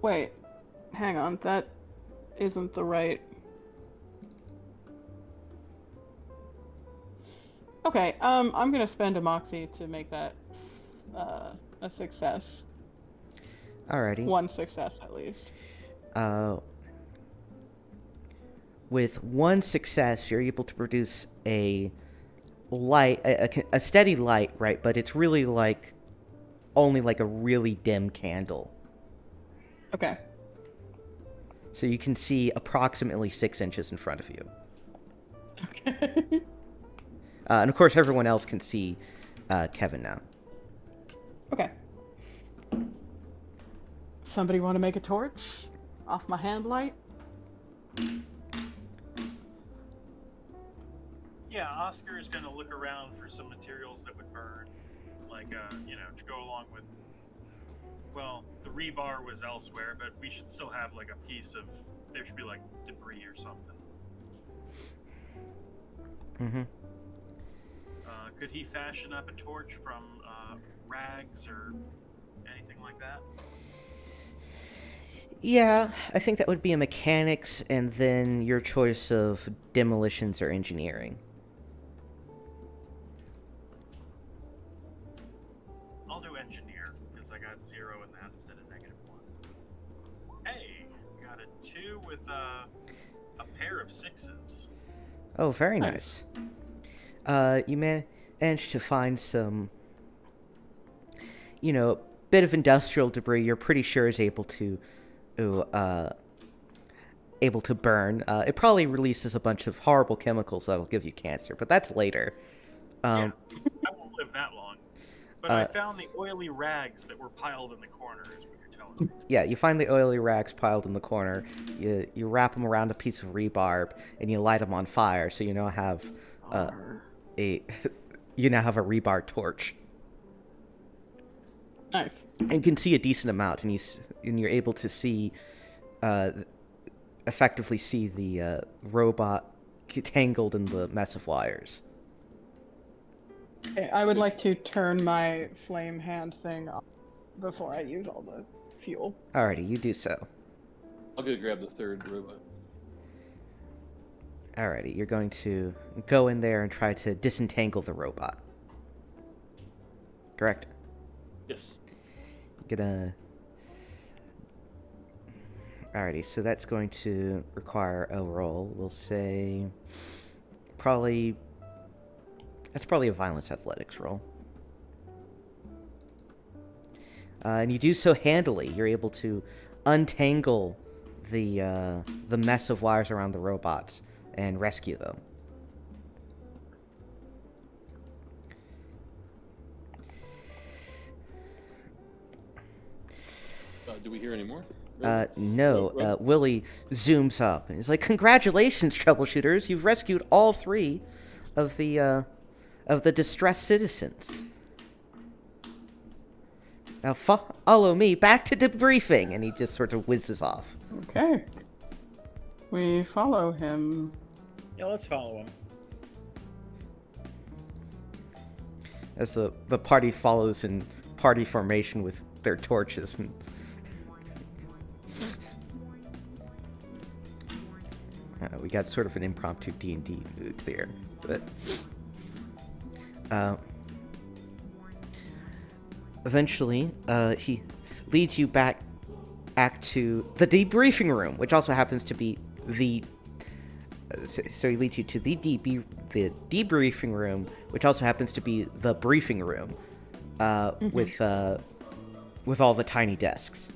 Wait, hang on, that isn't the right... Okay, I'm gonna spend a moxie to make that a success. Alrighty. One success at least. With one success, you're able to produce a light, a steady light, right? But it's really like only like a really dim candle. Okay. So you can see approximately 6 inches in front of you. Okay. And of course, everyone else can see Kevin now. Okay. Somebody want to make a torch off my hand light? Yeah, Oscar is going to look around for some materials that would burn, like, to go along with, well, the rebar was elsewhere, but we should still have, like, a piece of, there should be, like, debris or something. Mm-hmm. Could he fashion up a torch from rags or anything like that? Yeah, I think that would be a mechanics, and then your choice of demolitions or engineering. I'll do engineer, because I got 0 in that instead of -1. Hey, got a 2 with a pair of 6s. Oh, very Nice. nice. You managed to find some, bit of industrial debris you're pretty sure is able to burn. It probably releases a bunch of horrible chemicals that'll give you cancer, but that's later. Yeah, I won't live that long. But I found the oily rags that were piled in the corner, is what you're telling me. Yeah, you find the oily rags piled in the corner. You wrap them around a piece of rebarb and you light them on fire, so you now have a rebar torch. Nice. And you can see a decent amount, and you're able to see, effectively see the robot tangled in the mess of wires. Okay, I would like to turn my flame hand thing off before I use all the fuel. Alrighty, you do so. I'll go grab the third robot. Alrighty, you're going to go in there and try to disentangle the robot. Correct? Yes. Gonna... Alrighty, so that's going to require a roll. We'll say... That's probably a violence athletics roll. And you do so handily. You're able to untangle the mess of wires around the robots and rescue them. Do we hear any more? No. Willie zooms up and he's like, "Congratulations, troubleshooters! You've rescued all 3 of the distressed citizens. Now follow me back to debriefing," and he just sort of whizzes off. Okay. We follow him. Yeah, let's follow him. As the party follows in party formation with their torches. And we got sort of an impromptu D&D mood there, but eventually he leads you back to the debriefing room, which also happens to be the so he leads you to the debriefing room, which also happens to be the briefing room, with all the tiny desks.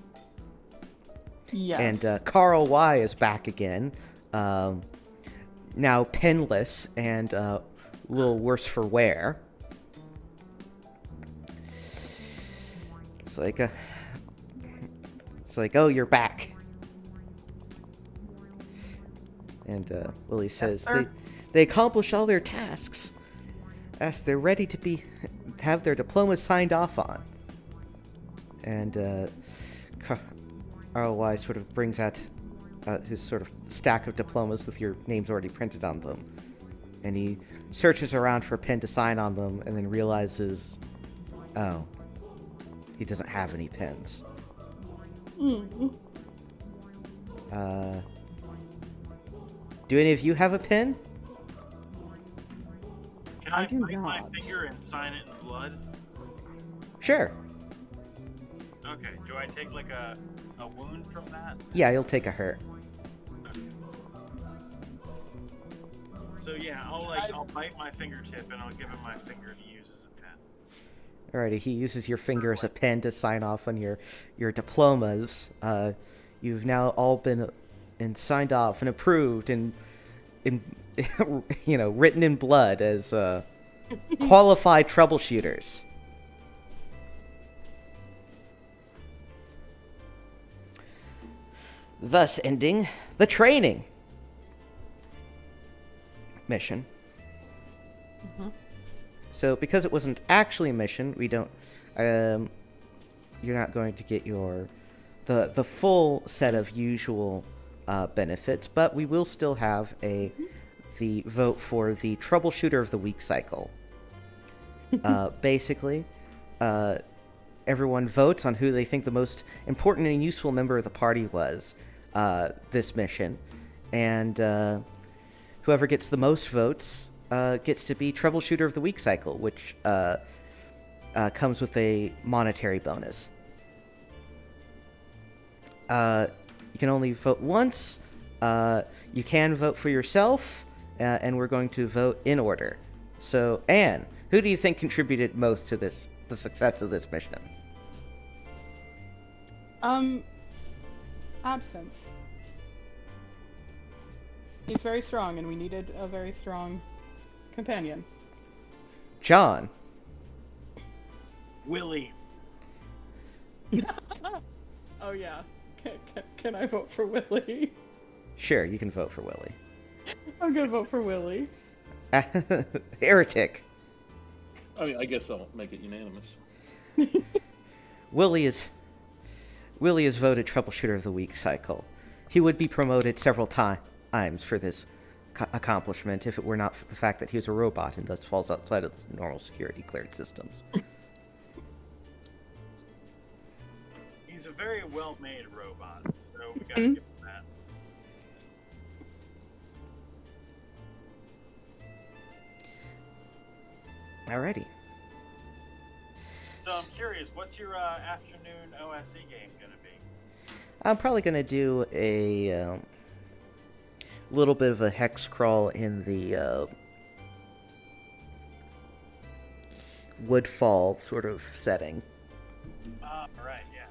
Yes. And Carl Y is back again, now penless and a little worse for wear. It's like, oh, you're back. And Willie says they accomplish all their tasks as they're ready to have their diplomas signed off on. And ROI sort of brings out his sort of stack of diplomas with your names already printed on them. And he searches around for a pen to sign on them and then realizes, oh, he doesn't have any pens. Do any of you have a pen? Can I I do bite my not. finger and sign it in blood? Sure. Okay. Do I take like a wound from that? Yeah, you'll take a hurt. So yeah, I'll bite my fingertip and I'll give him my finger to use as a pen. Alrighty, he uses your finger as a pen to sign off on your diplomas. You've now all been signed off and approved and written in blood as qualified troubleshooters. Thus ending the training mission. So because it wasn't actually a mission, we don't you're not going to get the full set of usual benefits, but we will still have the vote for the Troubleshooter of the Week cycle. Basically, everyone votes on who they think the most important and useful member of the party was this mission, and whoever gets the most votes gets to be Troubleshooter of the Week cycle, which comes with a monetary bonus. You can only vote once. You can vote for yourself, and we're going to vote in order. So, Anne, who do you think contributed most to the success of this mission? Absence. He's very strong, and we needed a very strong companion. John. Willie. Oh yeah. Can I vote for Willie? Sure, you can vote for Willie. I'm gonna vote for Willie. Heretic. I mean, I guess I'll make it unanimous. Willie is voted Troubleshooter of the Week cycle. He would be promoted several times for this accomplishment if it were not for the fact that he was a robot and thus falls outside of normal security cleared systems. He's a very well-made robot, so we gotta give him that. Alrighty. So I'm curious, what's your afternoon OSE game gonna be? I'm probably going to do a little bit of a hex crawl in the Woodfall sort of setting. Right, yeah.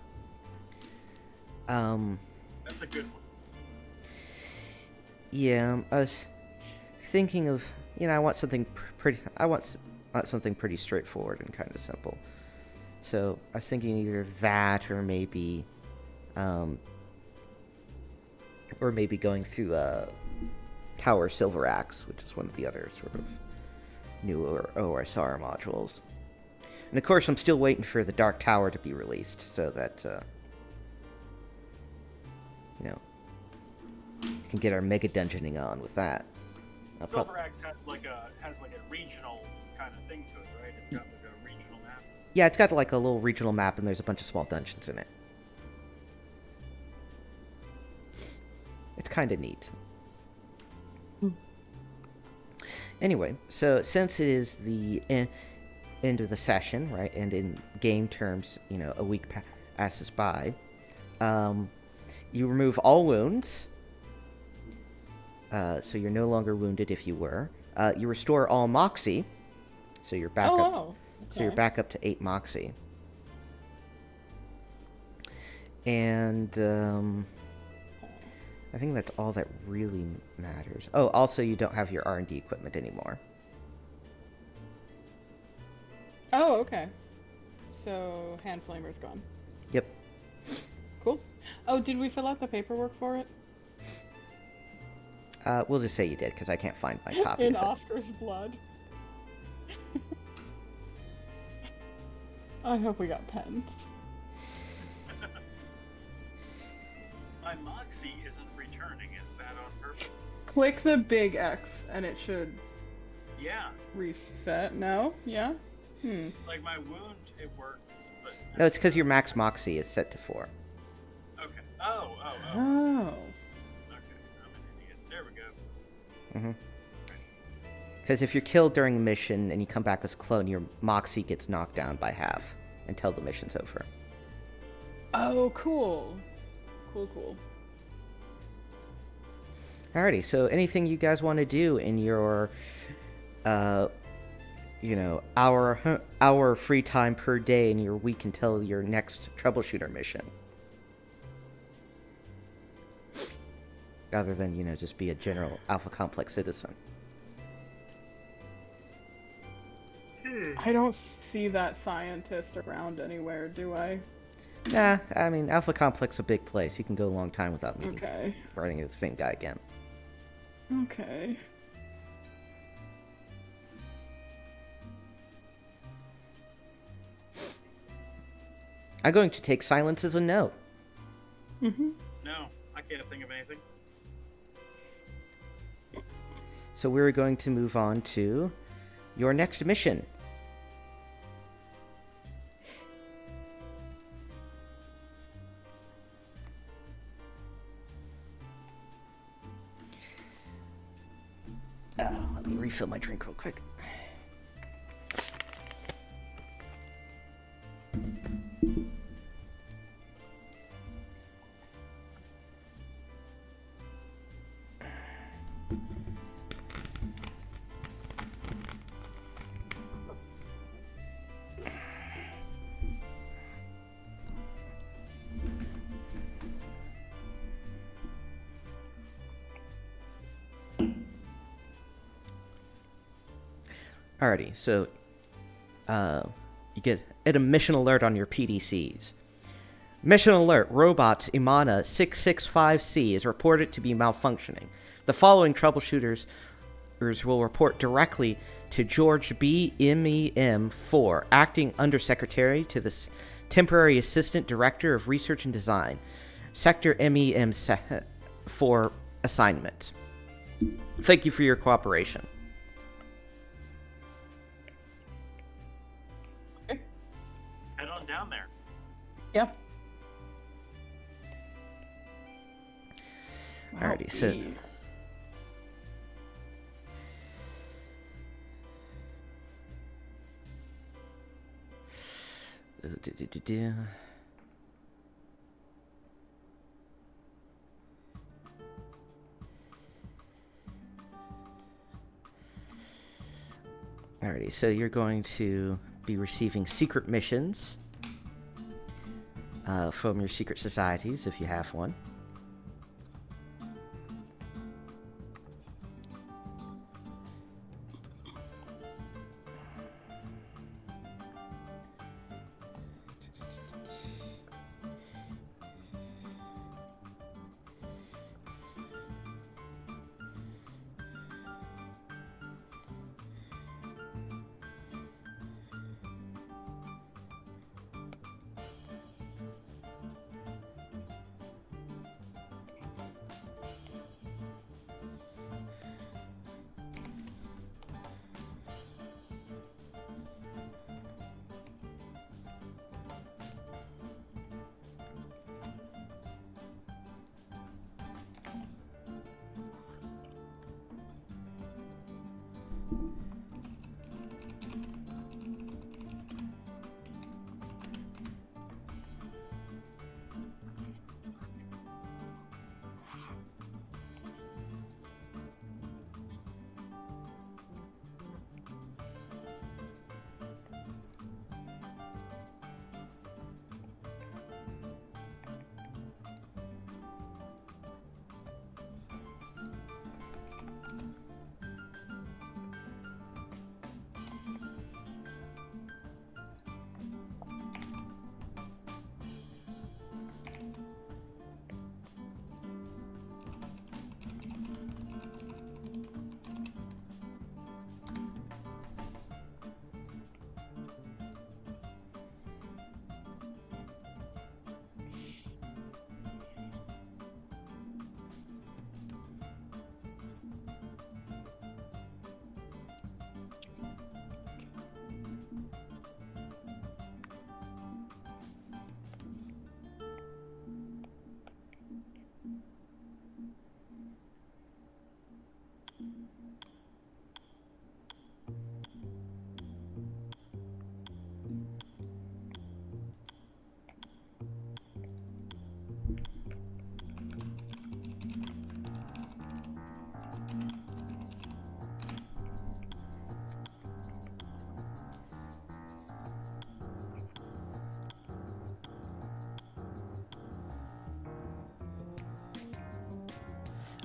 That's a good one. Yeah, I was thinking of, I want something something pretty straightforward and kind of simple. So I was thinking either that or maybe going through Tower Silver Axe, which is one of the other sort of newer OSR modules. And of course, I'm still waiting for the Dark Tower to be released, so that you can get our mega dungeoning on with that. Silver Axe has like a regional kind of thing to it, right? It's got like a regional map. Yeah, it's got like a little regional map, and there's a bunch of small dungeons in it. It's kind of neat. Anyway, so since it is the end of the session, right, and in game terms, a week passes by, you remove all wounds, so you're no longer wounded if you were. You restore all moxie, so you're back up. Oh, So you're okay. back up to 8 moxie. And I think that's all that really matters. Oh, also you don't have your R&D equipment anymore. Oh, okay. So hand flamer's gone. Yep. Cool. Oh, did we fill out the paperwork for it? We'll just say you did, because I can't find my copy In of it. Oscar's blood. I hope we got pens. My Moxie isn't returning. Is that on purpose? Click the big X and it should Yeah. reset. No? Yeah? Like my wound, it works, but No, it's because your max moxie is set to 4. okay. Oh. Oh. Okay, I'm an idiot. There we go. Mm-hmm. Because if you're killed during a mission and you come back as a clone, your moxie gets knocked down by half until the mission's over. Oh, cool. Cool. Alrighty, so anything you guys want to do in your, hour free time per day in your week until your next troubleshooter mission? Other than, just be a general Alpha Complex citizen. I don't see that scientist around anywhere, do I? Nah, I mean, Alpha Complex is a big place. You can go a long time without meeting, Okay. running into the same guy again. Okay. I'm going to take silence as a no. Mm-hmm. No, I can't think of anything. So we're going to move on to your next mission. Let me refill my drink real quick. Alrighty, so you get a mission alert on your PDCs. Mission alert, robot Imana 665C is reported to be malfunctioning. The following troubleshooters will report directly to George B. MEM4, Acting Undersecretary to the Temporary Assistant Director of Research and Design, Sector MEM4 assignment. Thank you for your cooperation. Head on down there. Yep. Alrighty, so Alrighty, so you're going to be receiving secret missions from your secret societies, if you have one.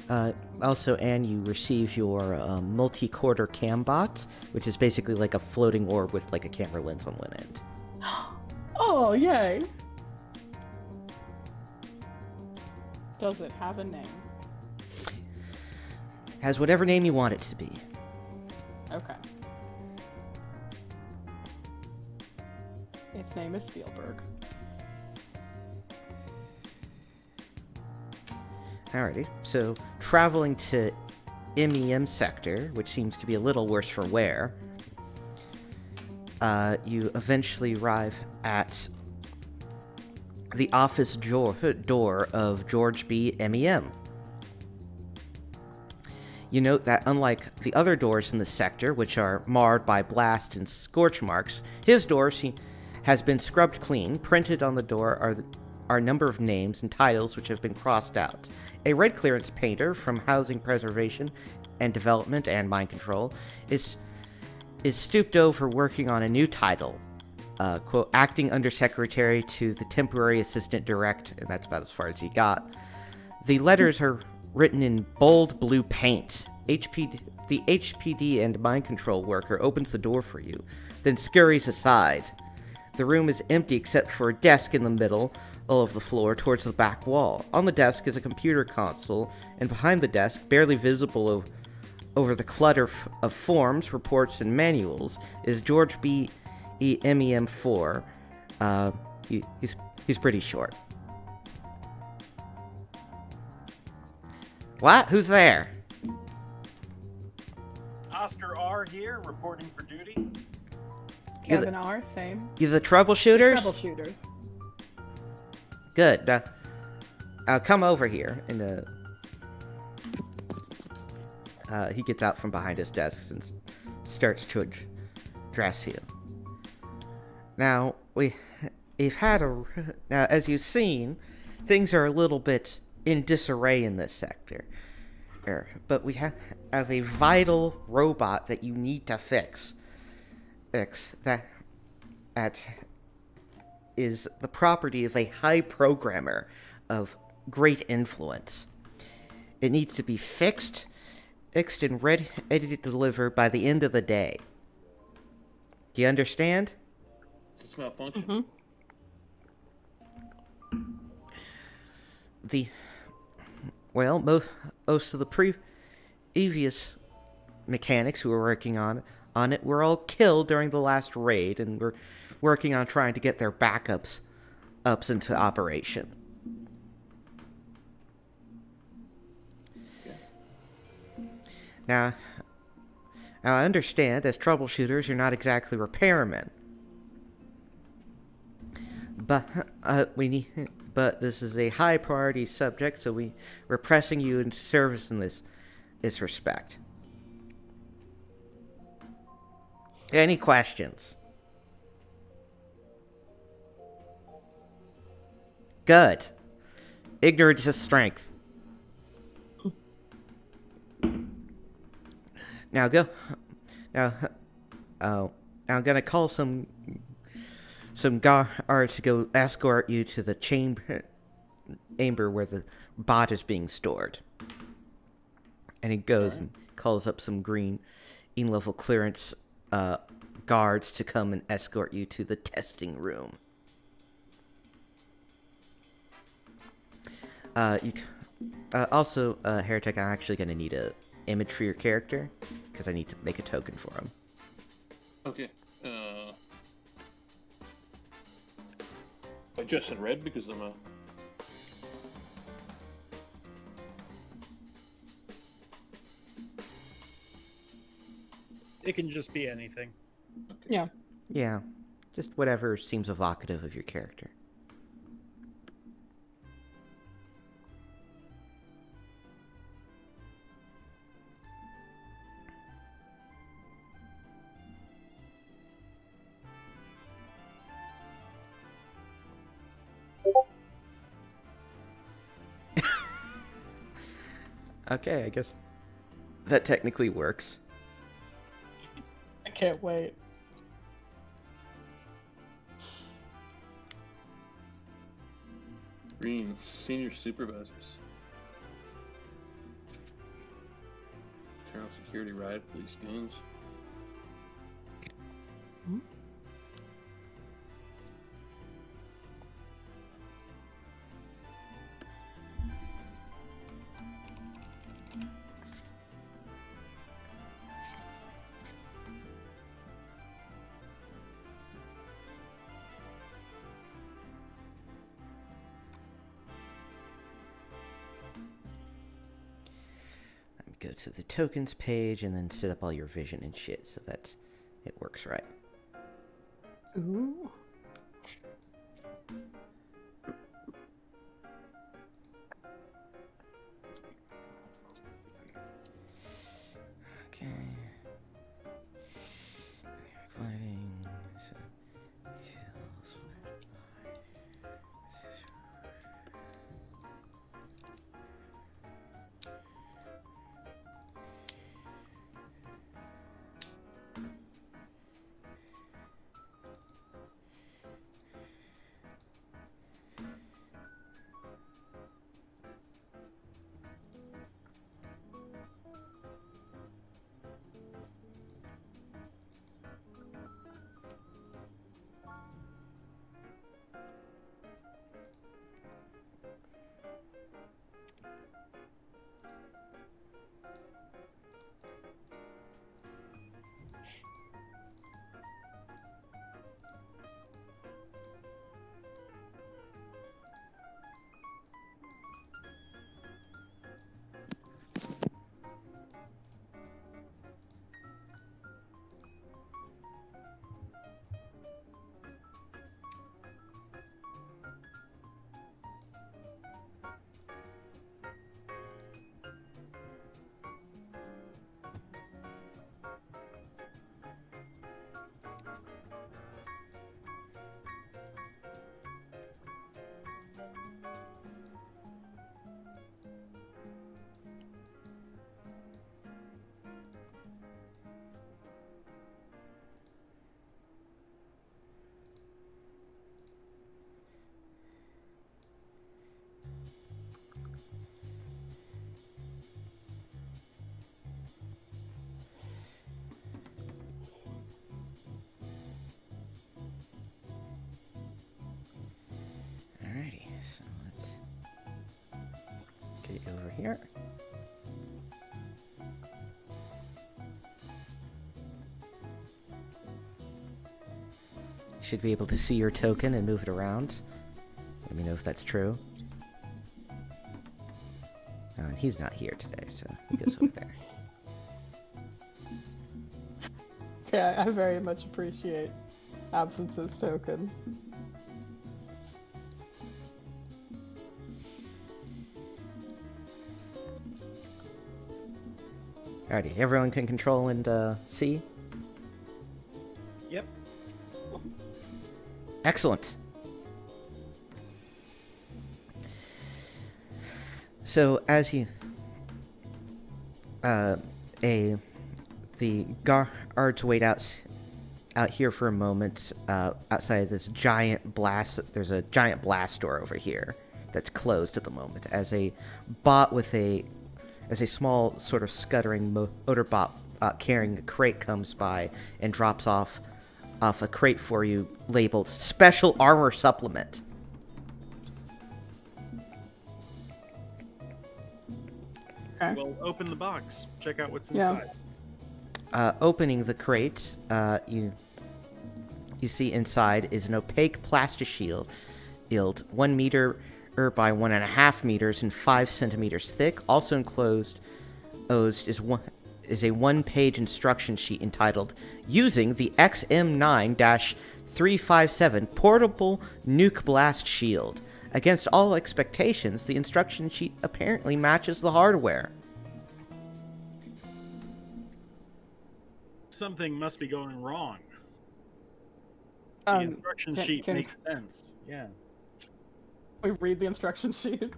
Also, Anne, you receive your multi-quarter cambot, which is basically like a floating orb with like a camera lens on one end. Oh, yay! Does it have a name? Has whatever name you want it to be. Okay. Its name is Spielberg. Alrighty, so traveling to MEM sector, which seems to be a little worse for wear, you eventually arrive at the office door of George B. MEM. You note that unlike the other doors in the sector, which are marred by blast and scorch marks, his door has been scrubbed clean. Printed on the door are a number of names and titles which have been crossed out. A red clearance painter from Housing Preservation and Development and Mind Control is stooped over working on a new title, quote, Acting Undersecretary to the Temporary Assistant Direct, and that's about as far as he got. The letters are written in bold blue paint. The HPD and Mind Control worker opens the door for you, then scurries aside. The room is empty except for a desk in the middle of the floor towards the back wall. On the desk is a computer console, and behind the desk, barely visible over the clutter of forms, reports, and manuals, is George B. E. MEM4. He's pretty short. What? Who's there? Oscar R. here, reporting for duty. Kevin R. Same. You the troubleshooters? Troubleshooters. Good. Come over here. And he gets out from behind his desk and starts to address you. Now, we've had now, as you've seen, things are a little bit in disarray in this sector. But we have a vital robot that you need to fix. That is the property of a high programmer of great influence. It needs to be fixed and ready to deliver by the end of the day. Do you understand? Does it malfunction? Mm-hmm. Well, most of the previous mechanics who were working on it were all killed during the last raid, and we're working on trying to get their backups into operation. Now, I understand, as troubleshooters, you're not exactly repairmen. But but this is a high priority subject, so we're pressing you into service in this respect. Any questions? Good. Ignorance is strength. Now go. Now I'm gonna call some guards to go escort you to the chamber where the bot is being stored. And he goes and calls up some green level clearance guards to come and escort you to the testing room. Also, Heretic, I'm actually going to need an image for your character, because I need to make a token for him. Okay. I dress in red because I'm a... It can just be anything. Okay. Yeah. Yeah, just whatever seems evocative of your character. Okay, I guess that technically works. I can't wait. Green, senior supervisors. background security ride, police goons. Go to the tokens page and then set up all your vision and shit so that it works right. Ooh. Okay. Lighting. Alrighty, so let's get it over here. Should be able to see your token and move it around. Let me know if that's true. Oh, and he's not here today, so he goes over there. Yeah, I very much appreciate Absence's token. Alrighty, everyone can control and see? Yep. Excellent. So as you, the guards wait out here for a moment outside of this giant blast. There's a giant blast door over here that's closed at the moment. As a bot with a small sort of scuttering motor bot carrying a crate comes by and drops off a crate for you labeled Special Armor Supplement. Okay. Well, open the box. Check out what's Yeah. inside. Opening the crate, you see inside is an opaque plastic shield, 1 meter by 1.5 meters and 5 centimeters thick. Also enclosed is a one-page instruction sheet entitled "Using the XM9-357 Portable Nuke Blast Shield." Against all expectations, the instruction sheet apparently matches the hardware. Something must be going wrong. The Um, instruction can- sheet can- makes sense. Yeah. We read the instruction sheet.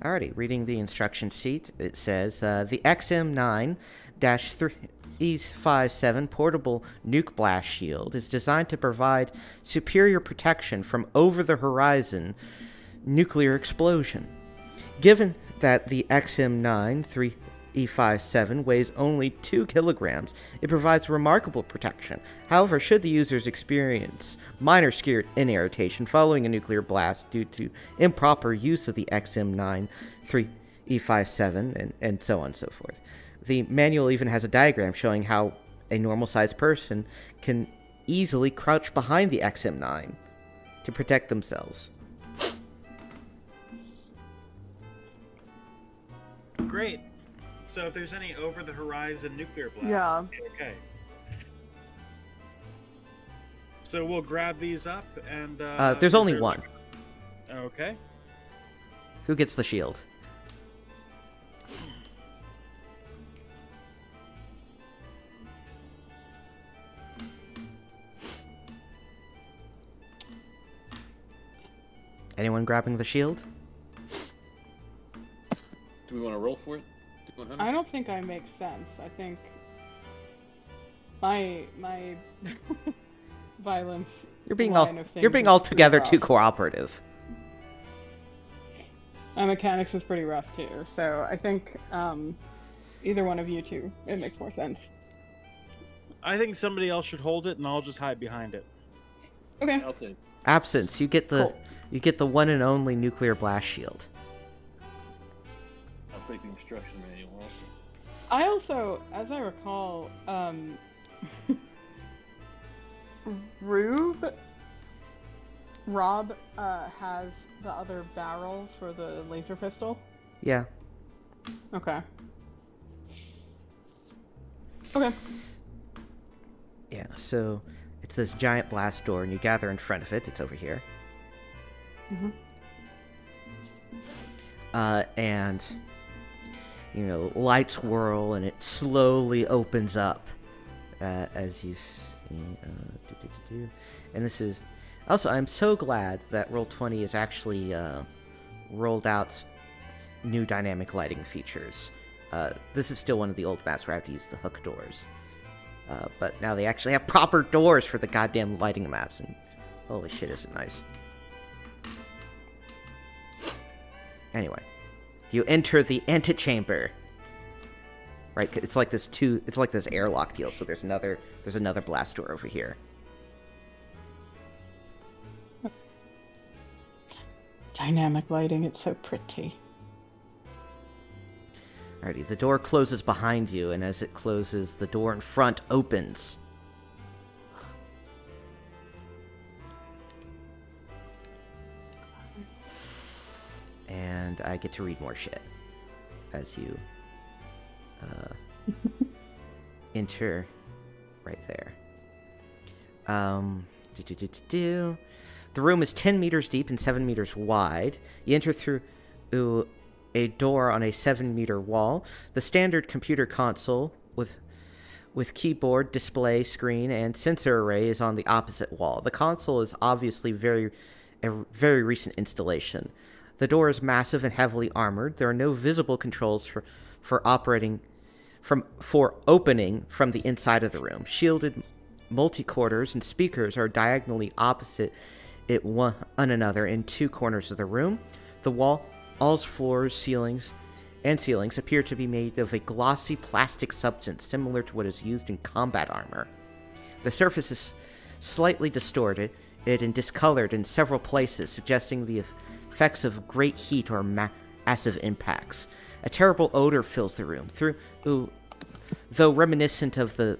Alrighty, reading the instruction sheet, it says, the XM9-357 Portable Nuke Blast Shield is designed to provide superior protection from over-the-horizon nuclear explosion. Given that the XM9 E57 weighs only 2 kilograms. It provides remarkable protection. However, should the users experience minor skin irritation following a nuclear blast due to improper use of the XM9 3E57 and so on and so forth. The manual even has a diagram showing how a normal-sized person can easily crouch behind the XM9 to protect themselves. Great. So if there's any over-the-horizon nuclear blast, Yeah. okay. So we'll grab these up and... There's is only there, one. Okay. Who gets the shield? Anyone grabbing the shield? Do we want to roll for it? I don't think I make sense. I think my violence. You're being line of things you're being is altogether pretty too rough. cooperative. My mechanics is pretty rough too, so I think either one of you two, it makes more sense. I think somebody else should hold it, and I'll just hide behind it. Okay. I'll take. Absence. You get the Cool. you get the one and only nuclear blast shield. I'll take the instruction manual also. I also, as I recall, Rob has the other barrel for the laser pistol. Yeah. Okay. Okay. Yeah. So it's this giant blast door, and you gather in front of it. It's over here. Mhm. And lights whirl, and it slowly opens up as you see. And this is also. I'm so glad that Roll20 has actually rolled out new dynamic lighting features. This is still one of the old maps where I have to use the hook doors, but now they actually have proper doors for the goddamn lighting maps, and holy shit, isn't nice. Anyway, you enter the antechamber. Right, it's like this airlock deal. So there's another blast door over here. Dynamic lighting, it's so pretty. Alrighty, the door closes behind you, and as it closes, the door in front opens. And I get to read more shit as you enter right there. The room is 10 meters deep and 7 meters wide. You enter through a door on a 7-meter wall. The standard computer console with keyboard, display, screen, and sensor array is on the opposite wall. The console is obviously a very recent installation. The door is massive and heavily armored. There are no visible controls for opening from the inside of the room. Shielded multi-quarters and speakers are diagonally opposite one another in two corners of the room. The walls, floors, ceilings appear to be made of a glossy plastic substance similar to what is used in combat armor. The surface is slightly distorted and discolored in several places, suggesting the effects of great heat or massive impacts. A terrible odor fills the room, though reminiscent of the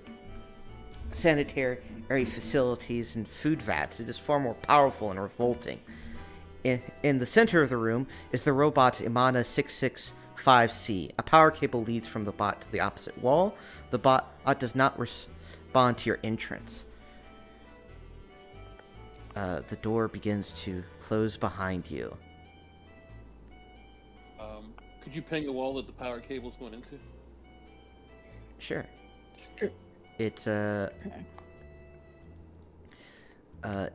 sanitary facilities and food vats. It is far more powerful and revolting. In the center of the room is the robot Imana 665C. A power cable leads from the bot to the opposite wall. The bot does not respond to your entrance. The door begins to close behind you. Could you ping the wall that the power cable's going into? Sure. Sure. It's Okay.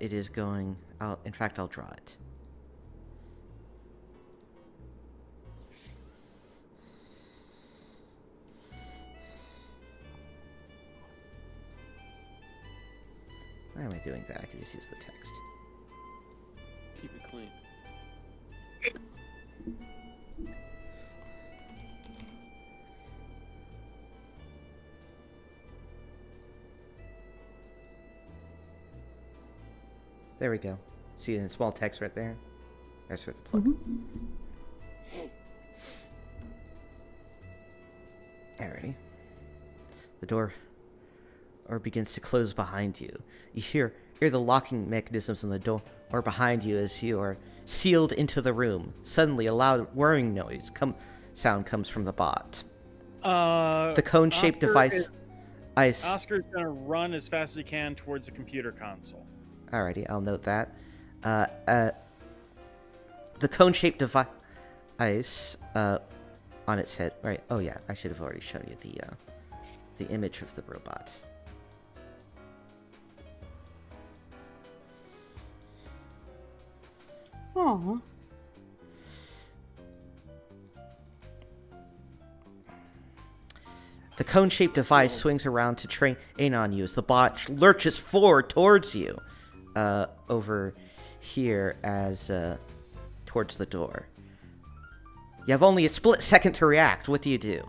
it is going. In fact, I'll draw it. Why am I doing that? I can just use the text. Keep it clean. There we go. See it in small text right there? That's where the plug. Alrighty. The door begins to close behind you. You hear the locking mechanisms in the door behind you as you are sealed into the room. Suddenly, a loud whirring sound comes from the bot. The cone-shaped device... Oscar's gonna run as fast as he can towards the computer console. Alrighty, I'll note that. The cone-shaped device on its head, right? Oh yeah, I should have already shown you the image of the robot. Aww. The cone-shaped device swings around to train on you as the bot lurches forward towards you, over here as towards the door. You have only a split second to react. What do you do?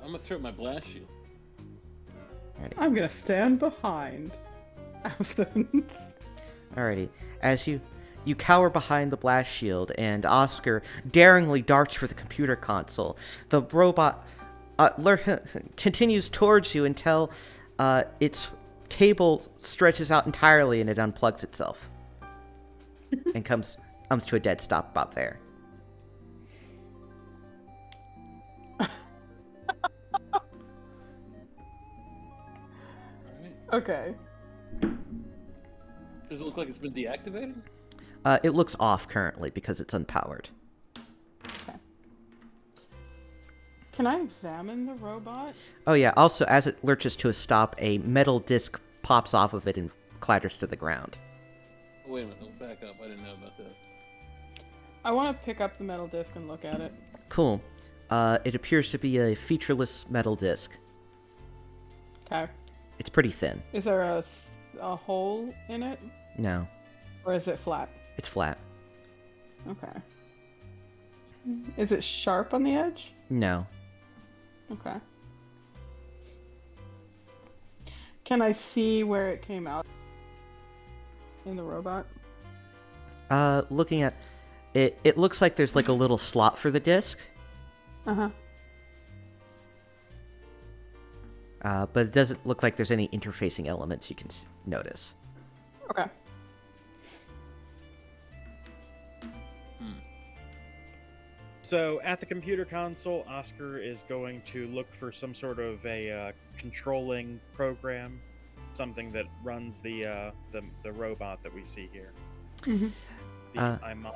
I'm gonna throw up my blast shield. I'm gonna stand behind Afton. Alrighty. As you cower behind the blast shield, and Oscar daringly darts for the computer console. The robot continues towards you until its cable stretches out entirely and it unplugs itself. And comes to a dead stop about there. Okay. Does it look like it's been deactivated? It looks off currently because it's unpowered. Okay. Can I examine the robot? Oh yeah, also as it lurches to a stop, a metal disc pops off of it and clatters to the ground. Oh, wait a minute, let's back up. I didn't know about that. I want to pick up the metal disc and look at it. Cool. It appears to be a featureless metal disc. Okay. It's pretty thin. Is there a hole in it? No, Or is it flat? it's flat. Okay. Is it sharp on the edge? No. Okay. Can I see where it came out in the robot? Looking at it, it looks like there's like a little slot for the disc. Uh-huh. But it doesn't look like there's any interfacing elements you can notice. Okay. So at the computer console, Oscar is going to look for some sort of a controlling program, something that runs the robot that we see here. Mhm. I'm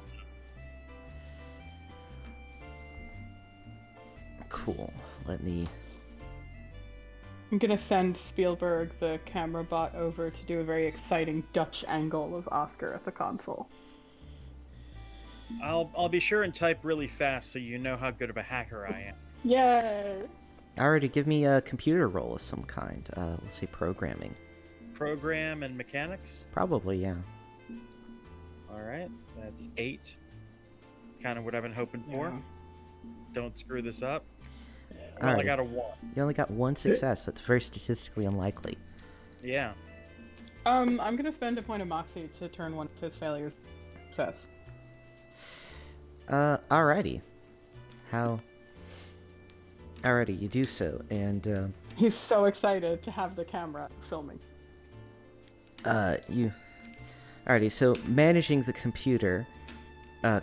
Cool. Let me... I'm gonna send Spielberg the camera bot over to do a very exciting Dutch angle of Oscar at the console. I'll be sure and type really fast so you know how good of a hacker I am. Yay! Already, give me a computer roll of some kind. Let's say programming. Program and mechanics. Probably, yeah. All right, that's 8. Kind of what I've been hoping for. Yeah. Don't screw this up. All Well, I right. got a 1. You only got one success. That's very statistically unlikely. Yeah. I'm gonna spend a point of moxie to turn one of his failures success. Alrighty. Alrighty, you do so, and, He's so excited to have the camera filming. Alrighty, so managing the computer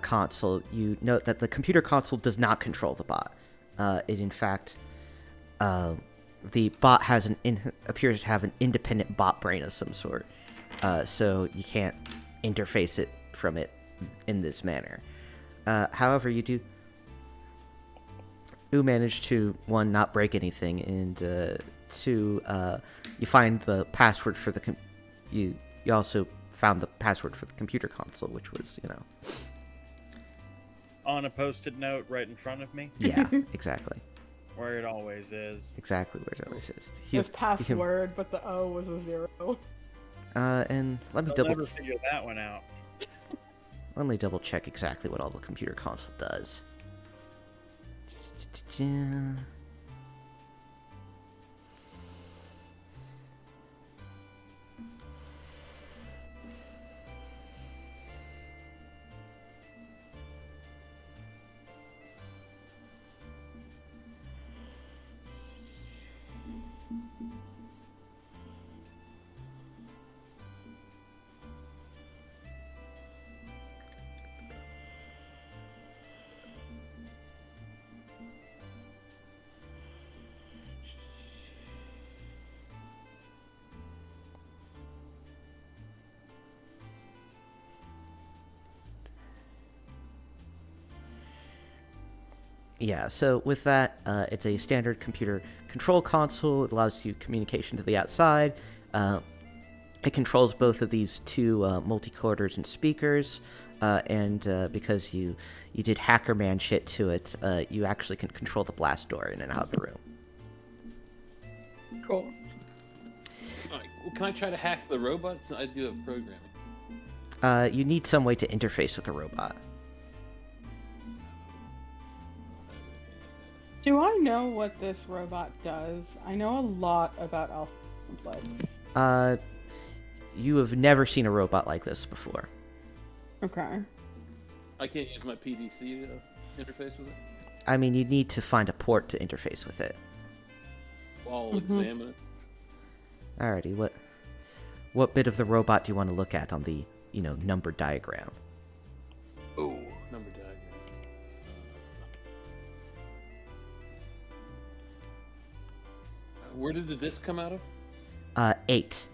console, you note that the computer console does not control the bot. It, in fact, the bot has appears to have an independent bot brain of some sort, so you can't interface it from it in this manner. However, you do manage to, 1, not break anything, and 2, you find the password for the you also found the password for the computer console, which was, On a post-it note right in front of me, yeah, exactly. where it always is. Exactly where it always is. His password, but the O was a 0. And let me I'll double never figure that one out. check exactly what all the computer console does. Yeah, so with that, it's a standard computer control console. It allows you communication to the outside. It controls both of these two multi-corders and speakers, and because you did hacker man shit to it, you actually can control the blast door in and out of the room. Cool. Alright, well, can I try to hack the robot? I do have programming. You need some way to interface with the robot. Do I know what this robot does? I know a lot about Alpha Complex. You have never seen a robot like this before. Okay. I can't use my PDC to interface with it. I mean, you need to find a port to interface with it. I'll examine it. Alrighty, what bit of the robot do you want to look at on the, number diagram? Oh, number diagram. Where did the disc come out of? 8.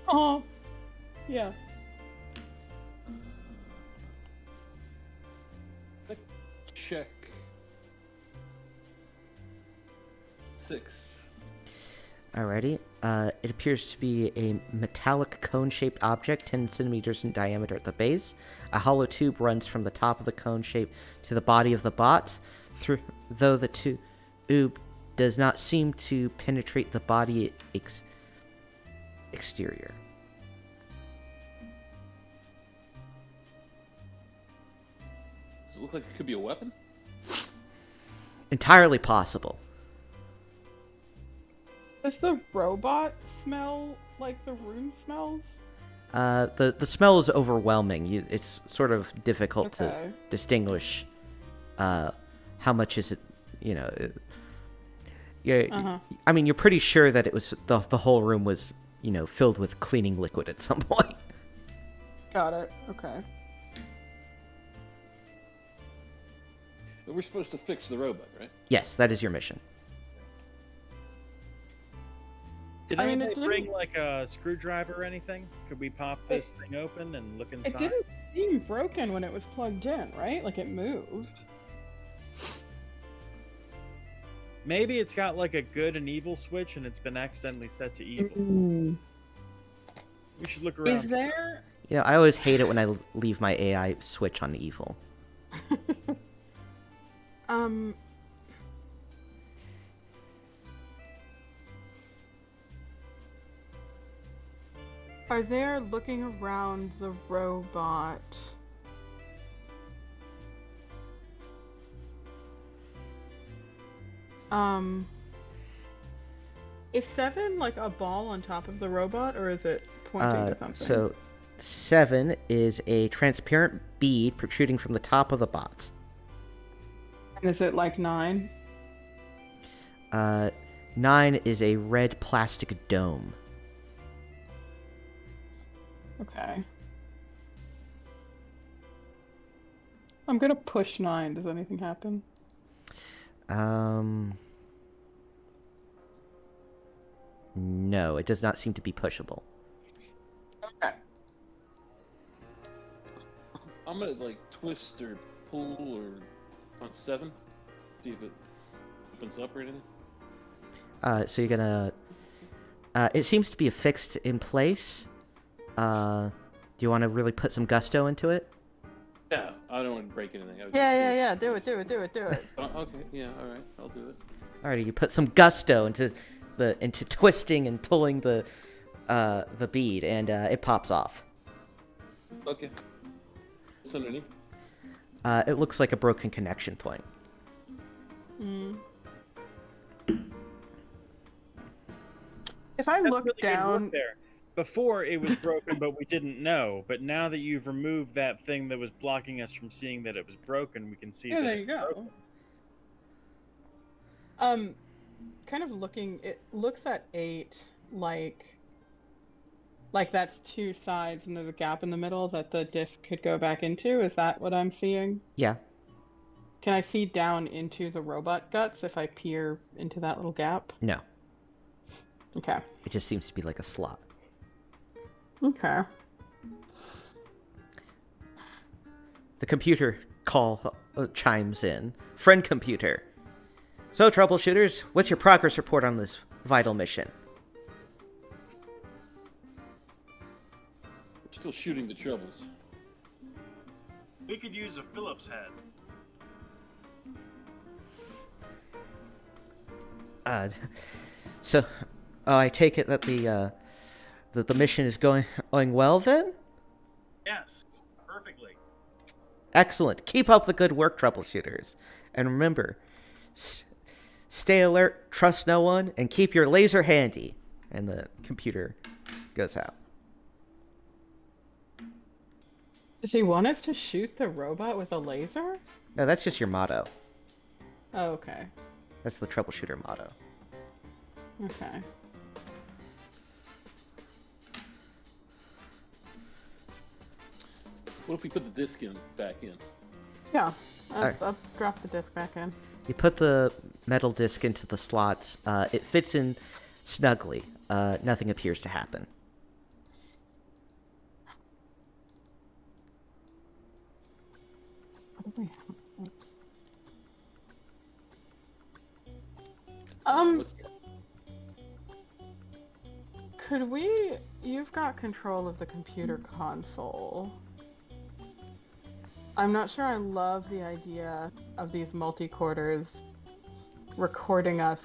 Oh, yeah. Let's check. 6. Alrighty. It appears to be a metallic cone-shaped object, 10 centimeters in diameter at the base. A hollow tube runs from the top of the cone shape to the body of the bot, though the tube does not seem to penetrate the body exterior. Does it look like it could be a weapon? Entirely possible. Does the robot smell like the room smells? The smell is overwhelming. It's sort of difficult to Okay. distinguish how much is it, Yeah, I mean, you're pretty sure that it was the whole room was, filled with cleaning liquid at some point. Got it. Okay. But we're supposed to fix the robot, right? Yes, that is your mission. Did I mean, anybody it bring like a screwdriver or anything? Could we pop this thing open and look It inside? didn't seem broken when it was plugged in, right? Like it moved. Maybe it's got like a good and evil switch and it's been accidentally set to evil. Mm. We should look around. Is there? I always hate it when I leave my AI switch on evil. Are there, looking around the robot, is 7 like a ball on top of the robot, or is it pointing to something? So 7 is a transparent bead protruding from the top of the bot. And is it like 9? 9 is a red plastic dome. Okay. I'm gonna push 9. Does anything happen? No, it does not seem to be pushable. Okay. I'm gonna like twist or pull or on 7. See if it opens up or anything. So you're gonna... it seems to be affixed in place. Do you want to really put some gusto into it? Yeah, I don't want to break anything. Yeah. Do it. Okay, yeah, alright, I'll do it. Alrighty, you put some gusto into twisting and pulling the bead, and it pops off. Okay. What's underneath? It looks like a broken connection point. If I That's look really good down, work there. Before it was broken, but we didn't know. But now that you've removed that thing that was blocking us from seeing that it was broken, we can see yeah, that there you it's go. broken. kind of looking. It looks at 8 like that's 2 sides and there's a gap in the middle that the disc could go back into. Is that what I'm seeing? Yeah. Can I see down into the robot guts if I peer into that little gap? No. Okay. It just seems to be like a slot. Okay. The computer call chimes in. Friend computer. So, troubleshooters, what's your progress report on this vital mission? We're still shooting the troubles. We could use a Phillips head. So, I take it that the mission is going well then? Yes, perfectly. Excellent. Keep up the good work, troubleshooters. And remember, stay alert, trust no one, and keep your laser handy. And the computer goes out. Does he want us to shoot the robot with a laser? No, that's just your motto. Oh, okay. That's the troubleshooter motto. Okay. What if we put the disc back in? Yeah. Alright. I'll drop the disc back in. You put the metal disc into the slots. It fits in snugly. Nothing appears to happen. What do we have? What's- Could we... You've got control of the computer console. I'm not sure I love the idea of these multi-quarters recording us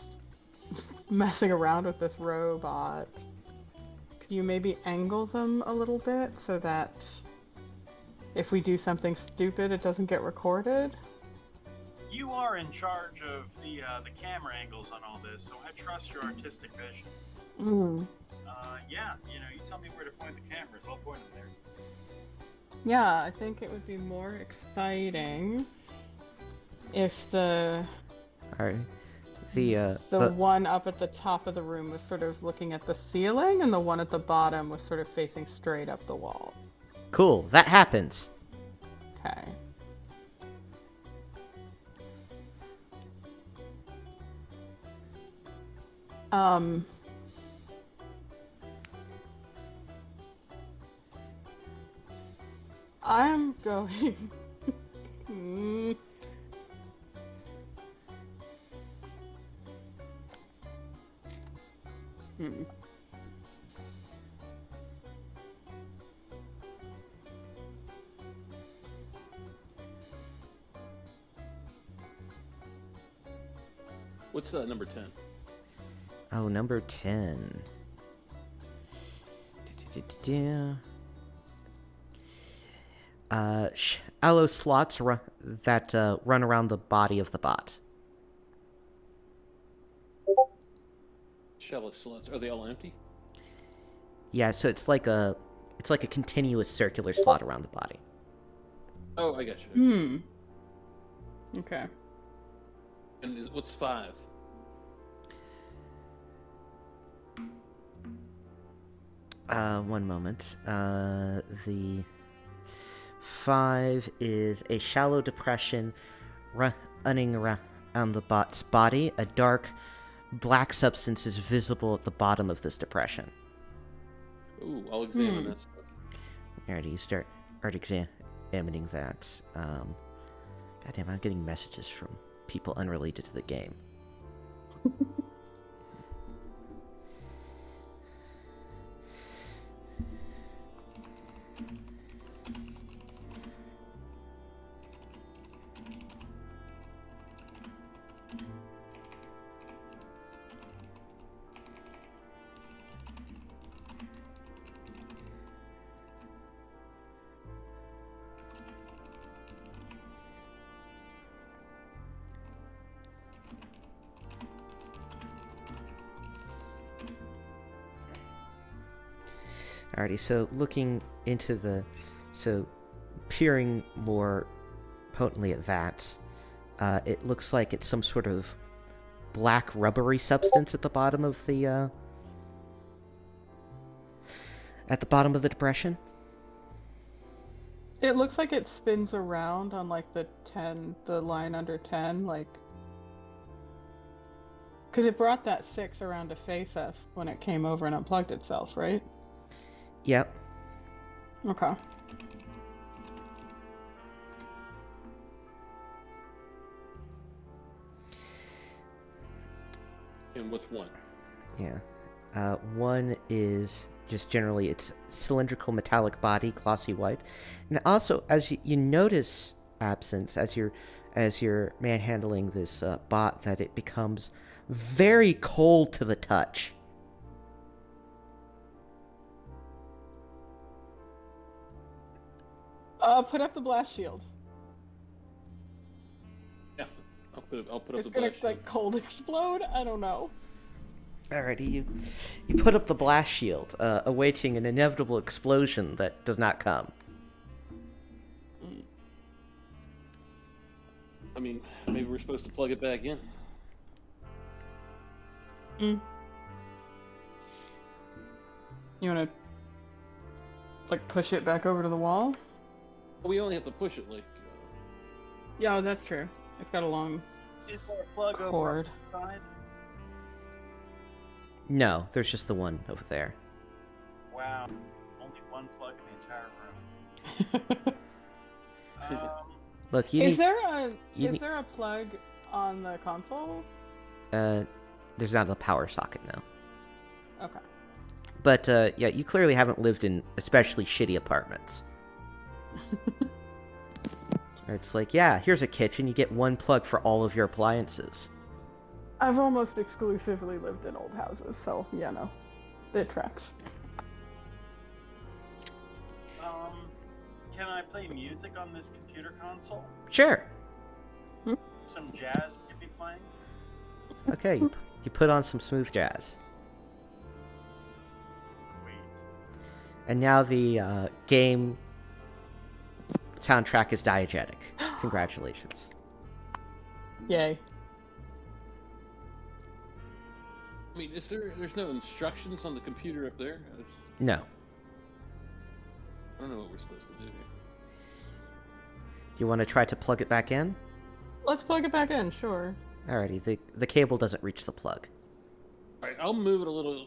messing around with this robot. Could you maybe angle them a little bit so that if we do something stupid, it doesn't get recorded? You are in charge of the camera angles on all this, so I trust your artistic vision. Mm. Yeah, you tell me where to point the cameras. I'll point them there. Yeah, I think it would be more exciting if the Alright. The one up at the top of the room was sort of looking at the ceiling, and the one at the bottom was sort of facing straight up the wall. Cool. That happens. Okay. I'm going. Hmm. What's number 10? Oh, number 10. Shallow slots that run around the body of the bot. Shallow slots. Are they all empty? Yeah, so it's like a continuous circular slot around the body. Oh, I got you. Okay. And what's 5? One moment. The 5 is a shallow depression running around the bot's body. A dark black substance is visible at the bottom of this depression. Ooh, I'll examine that stuff. Alrighty, you start examining that. Goddamn, I'm getting messages from people unrelated to the game. Alrighty, so looking into peering more potently at that, it looks like it's some sort of black rubbery substance at the bottom of the depression? It looks like it spins around on like the line under 10, like, because it brought that 6 around to face us when it came over and unplugged itself, right? Yep. Okay. And what's one? Yeah. One is just generally its cylindrical metallic body, glossy white. And also, as you notice absence, as you're manhandling this bot, that it becomes very cold to the touch. Put up the blast shield. Yeah, I'll put up It's the gonna blast. like cold explode. I don't know. Alrighty, you put up the blast shield, awaiting an inevitable explosion that does not come. I mean, maybe we're supposed to plug it back in. You wanna like push it back over to the wall? We only have to push it like. Yeah, that's true. It's got a long Is there a plug over cord. on the side? No, there's just the one over there. Wow. Only one plug in the entire room. Look, you Is need. there a plug on the console? There's not a power socket now. Okay. But yeah, you clearly haven't lived in especially shitty apartments. Where it's like, yeah, here's a kitchen. You get one plug for all of your appliances. I've almost exclusively lived in old houses, so yeah, no, it tracks. Can I play music on this computer console? Sure. Some jazz you could be playing? Okay, you put on some smooth jazz. Wait. And now the game soundtrack is diegetic. Congratulations. Yay. I mean, there's no instructions on the computer up there? No. I don't know what we're supposed to do here. You want to try to plug it back in? Let's plug it back in, sure. Alrighty, the cable doesn't reach the plug. Alright, I'll move it a little.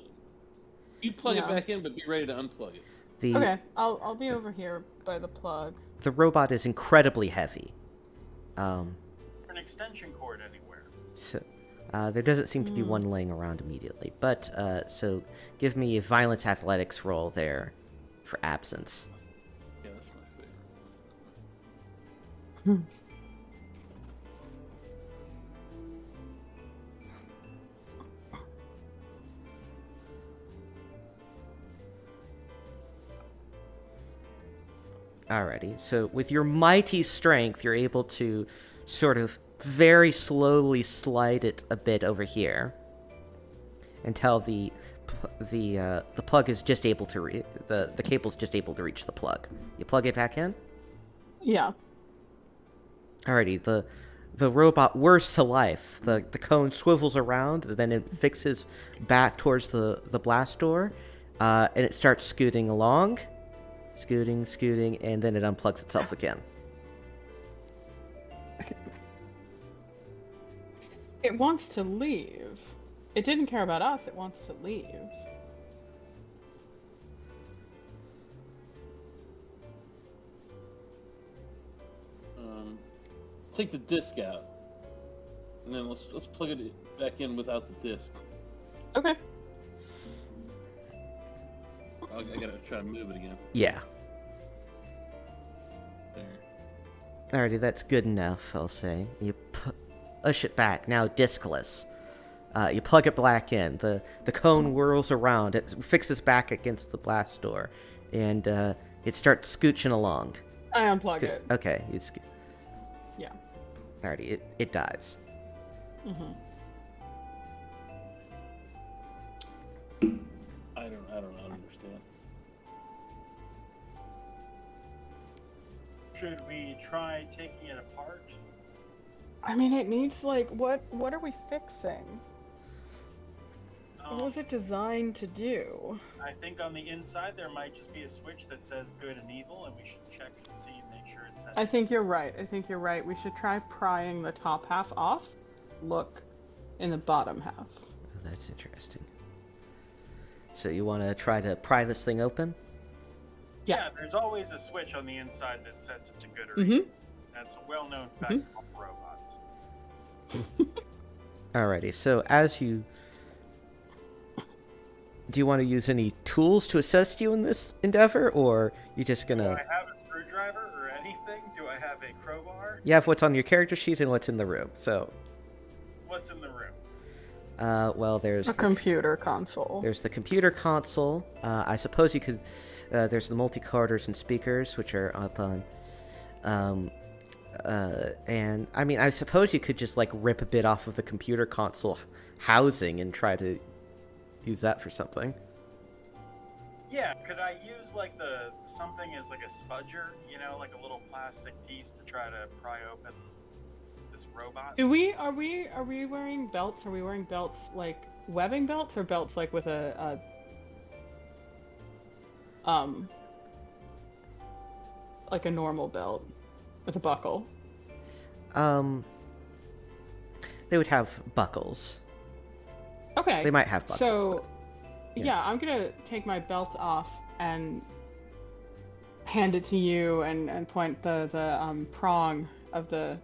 You plug it Yeah. back in, but be ready to unplug it. Okay, I'll be over here by the plug. The robot is incredibly heavy. An extension cord anywhere. So there doesn't seem to be one laying around immediately. But so give me a violence athletics roll there for absence. Yeah, that's my favorite. Alrighty, so with your mighty strength, you're able to sort of very slowly slide it a bit over here until the plug is just able to the cable's just able to reach the plug. You plug it back in. Yeah. Alrighty, the robot whirs to life. The cone swivels around, then it fixes back towards the blast door, and it starts scooting along. Scooting, and then it unplugs itself again. It wants to leave. It didn't care about us, it wants to leave. Take the disc out, and then let's plug it back in without the disc. Okay. I gotta try to move it again. Yeah. There. Alrighty, that's good enough, I'll say. You push it back, now discless. You plug it back in. The cone whirls around. It fixes back against the blast door, and it starts scooching along. I unplug it. Okay, Yeah. alrighty, it dies. Mm-hmm. I don't understand. Should we try taking it apart? I mean, it needs like what are we fixing? What was it designed to do? I think on the inside there might just be a switch that says good and evil, and we should check and see and make sure it's set. I think you're right. We should try prying the top half off. Look in the bottom half. Oh, that's interesting. So you want to try to pry this thing open? Yeah, there's always a switch on the inside that sets it to good or evil. That's a well-known fact about robots. Alrighty, so as you... Do you want to use any tools to assist you in this endeavor, or you just gonna... Do I have a screwdriver or anything? Do I have a crowbar? You have what's on your character sheet and what's in the room, so... What's in the room? Well, there's... A computer console. There's the computer console. I suppose you could... there's the multi-carders and speakers, which are up on... and, I mean, I suppose you could just, like, rip a bit off of the computer console housing and try to use that for something. Yeah, could I use, like, something as, like, a spudger? You know, like a little plastic piece to try to pry open this robot? Are we wearing belts? Are we wearing belts like webbing belts or belts like with a like a normal belt with a buckle? They would have buckles. Okay. They might have buckles. So, but, yeah, I'm gonna take my belt off and hand it to you and point the prong of the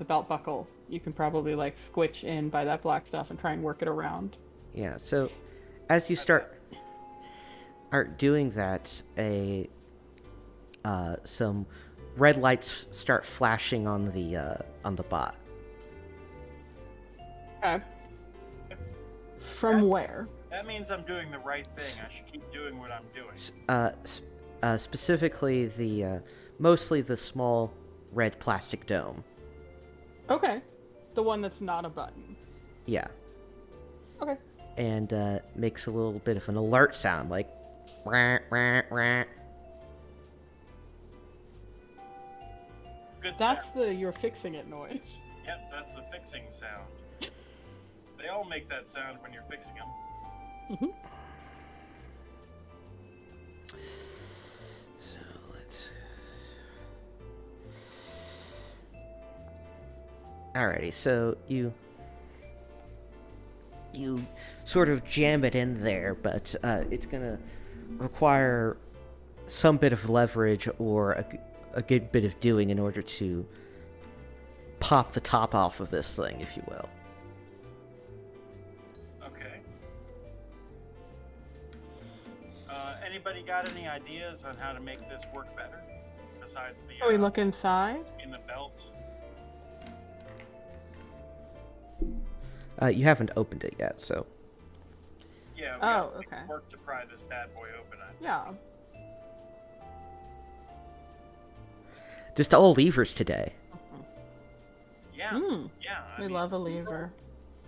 belt buckle. You can probably like squitch in by that black stuff and try and work it around. Yeah, so as you start doing that, some red lights start flashing on the bot. Okay. From where? That means I'm doing the right thing. I should keep doing what I'm doing. Specifically mostly the small red plastic dome. Okay. The one that's not a button. Yeah. Okay. And makes a little bit of an alert sound, like rah, rah, rah. Good That's sound. the you're fixing it noise. Yep, that's the fixing sound. They all make that sound when you're fixing them. So let's... Alrighty, so you sort of jam it in there, but it's gonna require some bit of leverage or a good bit of doing in order to pop the top off of this thing, if you will. Okay. Anybody got any ideas on how to make this work better? Besides the Shall we look inside? in the belt? You haven't opened it yet, so... Yeah, we Oh, gotta make okay. work to pry this bad boy open, I think. Yeah. Just all levers today. Yeah, Mm, yeah. I we mean, love a lever.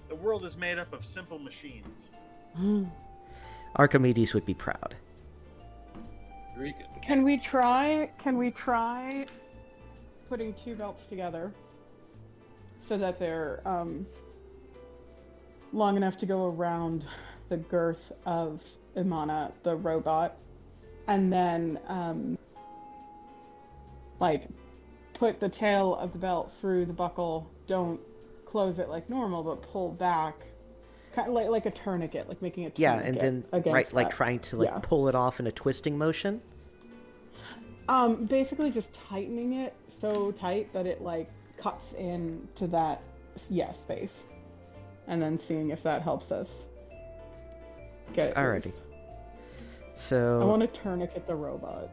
the world is made up of simple machines. Mm. Archimedes would be proud. Very good. Can we try putting two belts together so that they're long enough to go around the girth of Imana, the robot, and then like put the tail of the belt through the buckle. Don't close it like normal, but pull back, kind of like a tourniquet, like making a tourniquet. Yeah, and then against like that. trying to Yeah. pull it off in a twisting motion. Basically just tightening it so tight that it like cuts into that space, and then seeing if that helps us get it. Alrighty. loose. So I want to tourniquet the robot.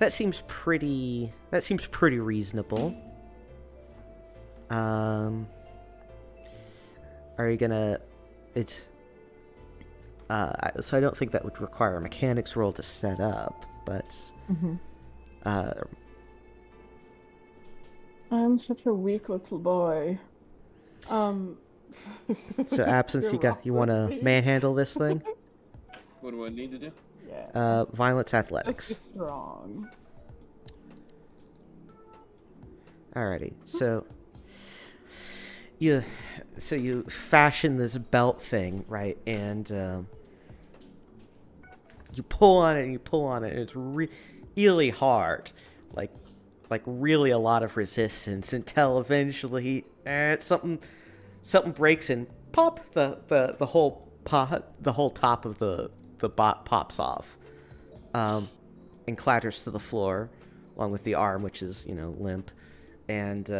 that seems pretty reasonable. Are you gonna? It's. So I don't think that would require a mechanics roll to set up, but. Mm-hmm. I'm such a weak little boy. So absence, you want to manhandle this thing? What do I need to do? Yeah. Violence, athletics. That's strong. Alrighty, so you so you fashion this belt thing, right? And you pull on it and you pull on it, and it's really hard, like really a lot of resistance until eventually something breaks and pop the whole top of the bot pops off, and clatters to the floor, along with the arm, which is limp, and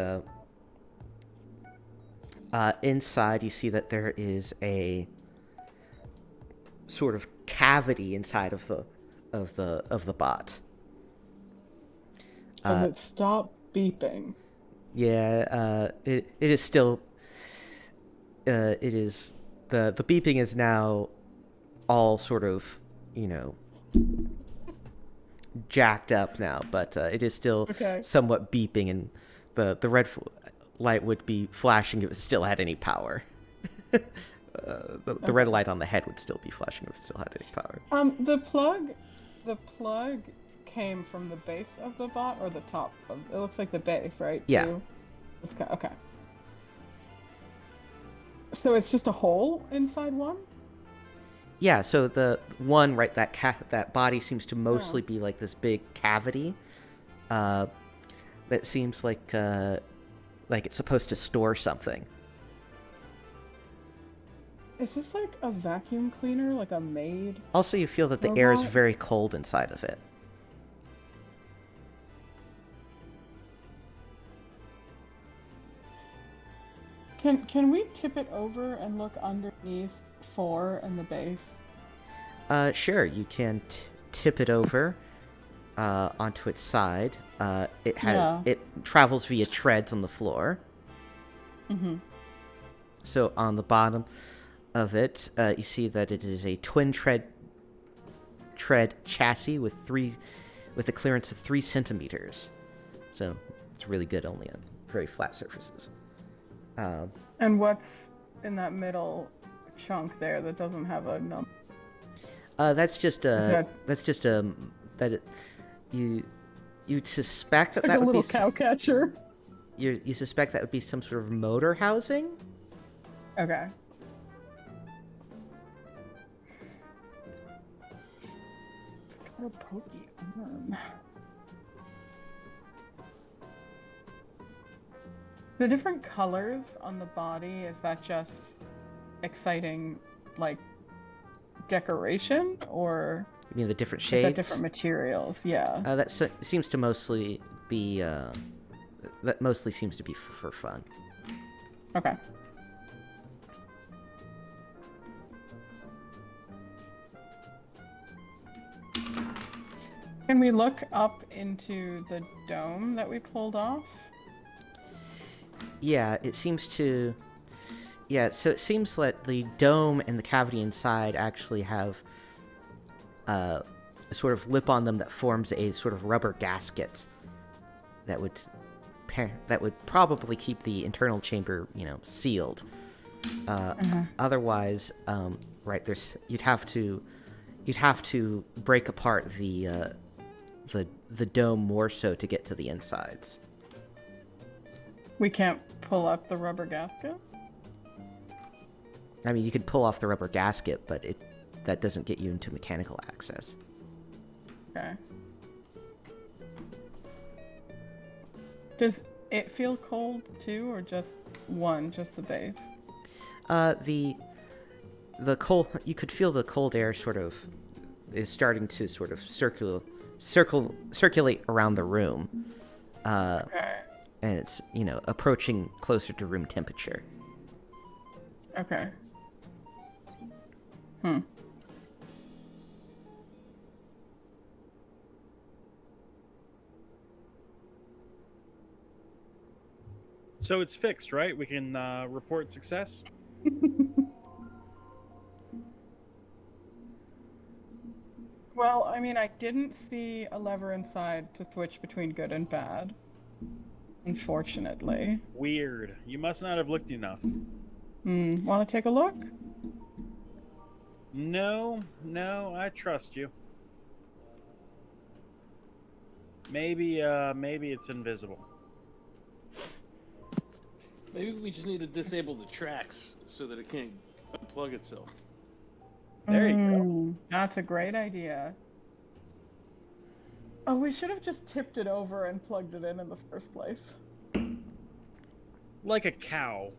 inside you see that there is a sort of cavity inside of the bot. Does it stop beeping? Yeah, it is still. It is the beeping is now all sort of jacked up now, but it is still Okay. somewhat beeping, and the red light would be flashing if it still had any power. The red light on the head would still be flashing if it still had any power. The plug came from the base of the bot or the top of it. Looks like the base, right? Yeah. Too? Okay. So it's just a hole inside one? Yeah, so the one, right, that body seems to mostly be like this big cavity, that seems like it's supposed to store something. Is this like a vacuum cleaner, like a maid? Also, you feel that the air is Robot? very cold inside of it. Can we tip it over and look underneath 4 and the base? Sure, you can tip it over onto its side. It travels via treads on the floor. Mm-hmm. So on the bottom of it, you see that it is a twin tread chassis with a clearance of 3 centimeters. So it's really good only on very flat surfaces. And what's in that middle chunk there that doesn't have a number? That's just that you'd suspect that Like that a would little be cow catcher. you suspect that would be some sort of motor housing. Okay. Got a pokey arm. The different colors on the body, is that just exciting, like, decoration, or I mean, the different is shades. that different materials? Yeah. Seems to mostly be that mostly seems to be for fun. Okay. Can we look up into the dome that we pulled off? Yeah, it seems to. Yeah, so it seems that the dome and the cavity inside actually have a sort of lip on them that forms a sort of rubber gasket that would probably keep the internal chamber, sealed. Otherwise, right, you'd have to break apart the dome more so to get to the insides. We can't pull up the rubber gasket? I mean, you could pull off the rubber gasket, but that doesn't get you into mechanical access. Okay. Does it feel cold too, or just the base? The cold, you could feel the cold air sort of is starting to sort of circulate around the room. Okay. And it's, approaching closer to room temperature. Okay. So it's fixed, right? We can report success? Well, I mean, I didn't see a lever inside to switch between good and bad. Unfortunately. Weird. You must not have looked enough. Want to take a look? No, I trust you. Maybe it's invisible. Maybe we just need to disable the tracks so that it can't unplug itself. There you go. That's a great idea. Oh, we should have just tipped it over and plugged it in the first place. Like a cow.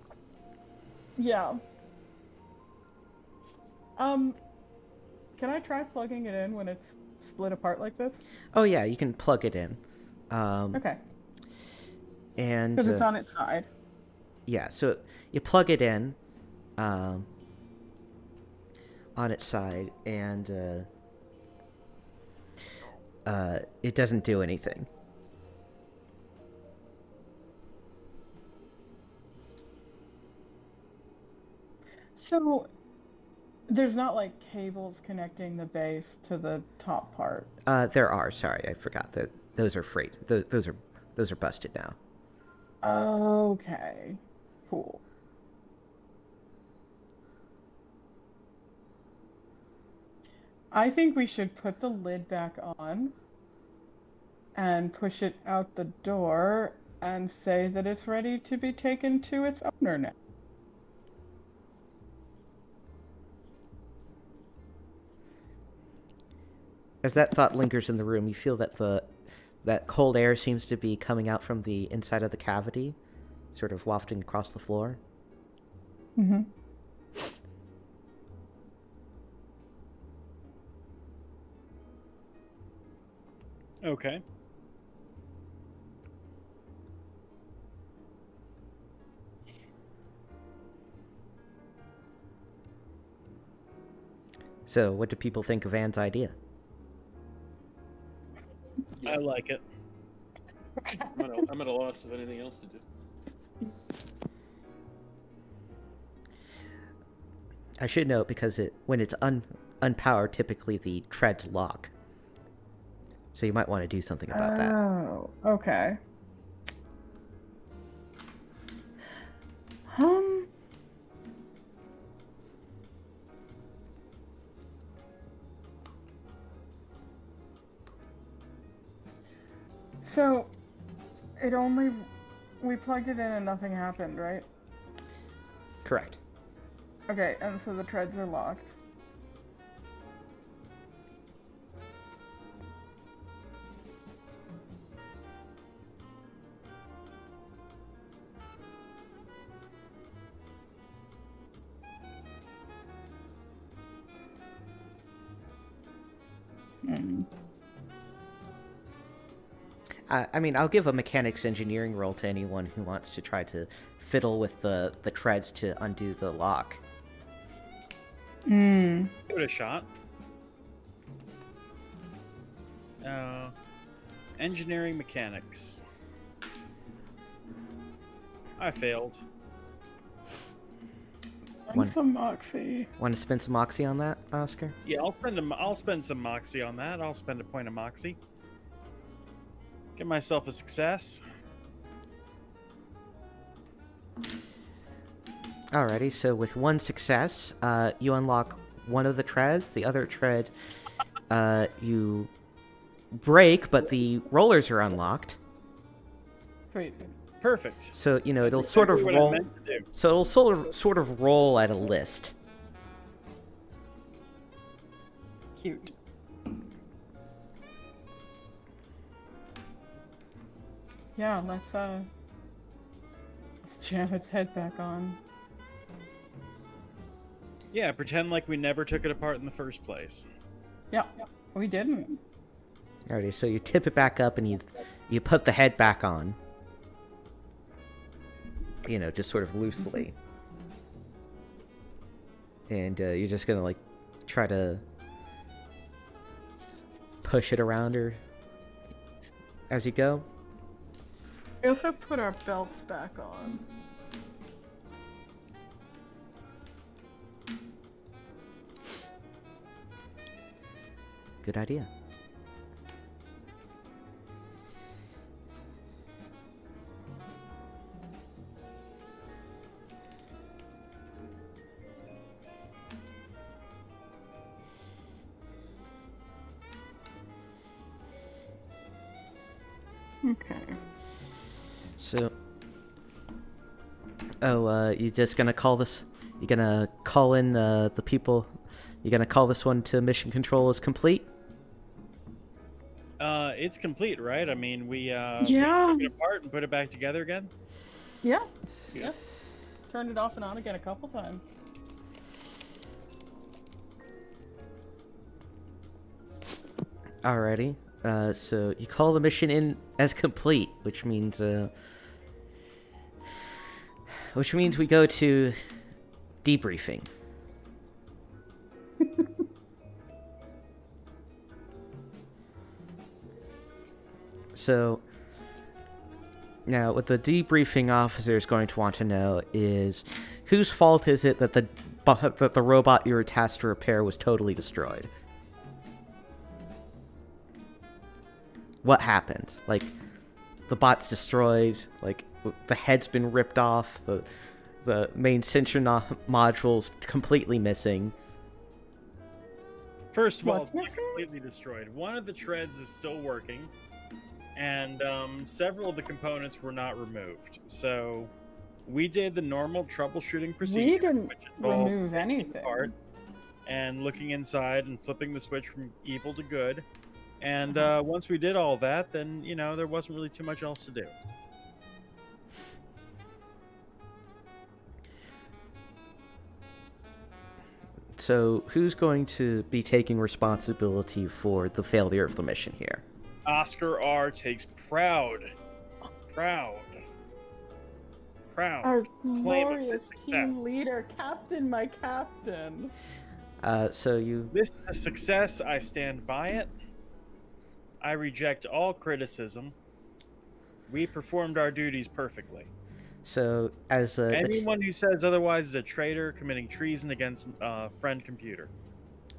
Yeah. Can I try plugging it in when it's split apart like this? Oh yeah, you can plug it in. Okay. And Because it's on its side. yeah, so you plug it in on its side, and it doesn't do anything. So there's not like cables connecting the base to the top part. There are. Sorry, I forgot that those are frayed. Those are busted now. Okay. Cool. I think we should put the lid back on and push it out the door and say that it's ready to be taken to its owner now. As that thought lingers in the room, you feel that that cold air seems to be coming out from the inside of the cavity, sort of wafting across the floor. Mm-hmm. Okay. So, what do people think of Anne's idea? Yeah. I like it. I'm at a loss of anything else to do. I should note, because when it's unpowered, typically the treads lock. So you might want to do something about that. Oh, okay. So, we plugged it in and nothing happened, right? Correct. Okay, and so the treads are locked. I mean, I'll give a mechanics engineering role to anyone who wants to try to fiddle with the treads to undo the lock. Give it a shot. Engineering mechanics. I failed. One- Some moxie. Want to spend some moxie on that, Oscar? Yeah, I'll spend some moxie on that. I'll spend a point of moxie. Give myself a success. Alrighty, so with one success, you unlock one of the treads. The other tread, you break, but the rollers are unlocked. Sweet. Perfect. So, you know, it'll That's sort of exactly what I roll. meant to do. So it'll sort of roll at a list. Cute. Yeah, let's jam its head back on. Yeah, pretend like we never took it apart in the first place. Yeah, we didn't. Alrighty, so you tip it back up and you put the head back on. You know, just sort of loosely. And you're just gonna, like, try to push it around or as you go. We also put our belts back on. Good idea. Okay. So Oh, you just gonna call this? You gonna call in the people? You gonna call this one to mission control as complete? It's complete, right? I mean, we Yeah. took it apart and put it back together again. Yeah. Yeah. Turned it off and on again a couple times. Alrighty. So you call the mission in as complete, which means we go to debriefing. So now what the debriefing officer is going to want to know is whose fault is it that the robot you were tasked to repair was totally destroyed? What happened? Like, the bot's destroyed, like, the head's been ripped off, the main sensor module's completely missing. First of all, What's it's not missing? completely destroyed. One of the treads is still working, and several of the components were not removed. So we did the normal troubleshooting procedure, We didn't which involved remove taking it anything. apart and looking inside and flipping the switch from evil to good. And once we did all that, then, you know, there wasn't really too much else to do. So, who's going to be taking responsibility for the failure of the mission here? Oscar R takes proud Our claim of glorious this team success. leader, Captain, my captain. So you... This is a success. I stand by it. I reject all criticism. We performed our duties perfectly. So, as a... Anyone who says otherwise is a traitor committing treason against friend computer,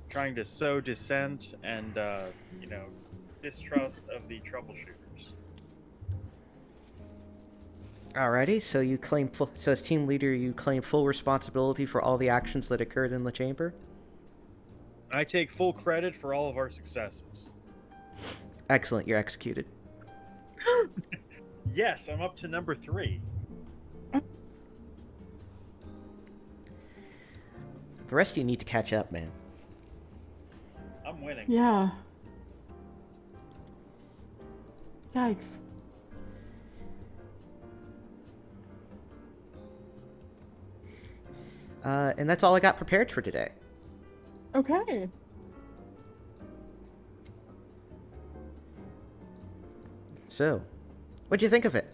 trying to sow dissent and you know, distrust of the troubleshooters. Alrighty, so you claim so as team leader, you claim full responsibility for all the actions that occurred in the chamber? I take full credit for all of our successes. Excellent, you're executed. Yes, I'm up to number 3. The rest of you need to catch up, man. I'm winning. Yeah. Yikes. And that's all I got prepared for today. Okay. So, what'd you think of it?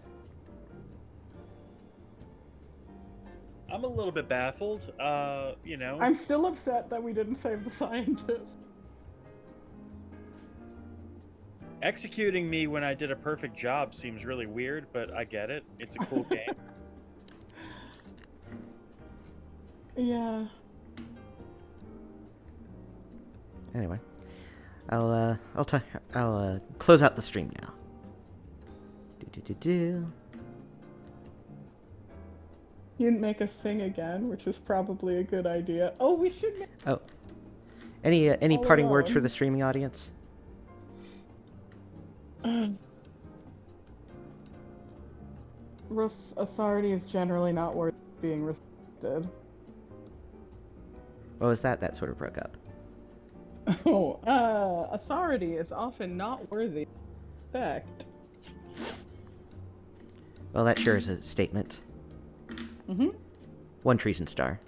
I'm a little bit baffled. You know, I'm still upset that we didn't save the scientist. executing me when I did a perfect job seems really weird, but I get it. It's a cool game. Yeah. Anyway, I'll close out the stream now. Do. You didn't make us sing again, which is probably a good idea. Oh, we should make... Oh, any All parting words for alone. the streaming audience? Authority is generally not worth being respected. What was that? That sort of broke up. Oh, authority is often not worthy of respect. Well, that sure is a statement. Mm-hmm. One treason star.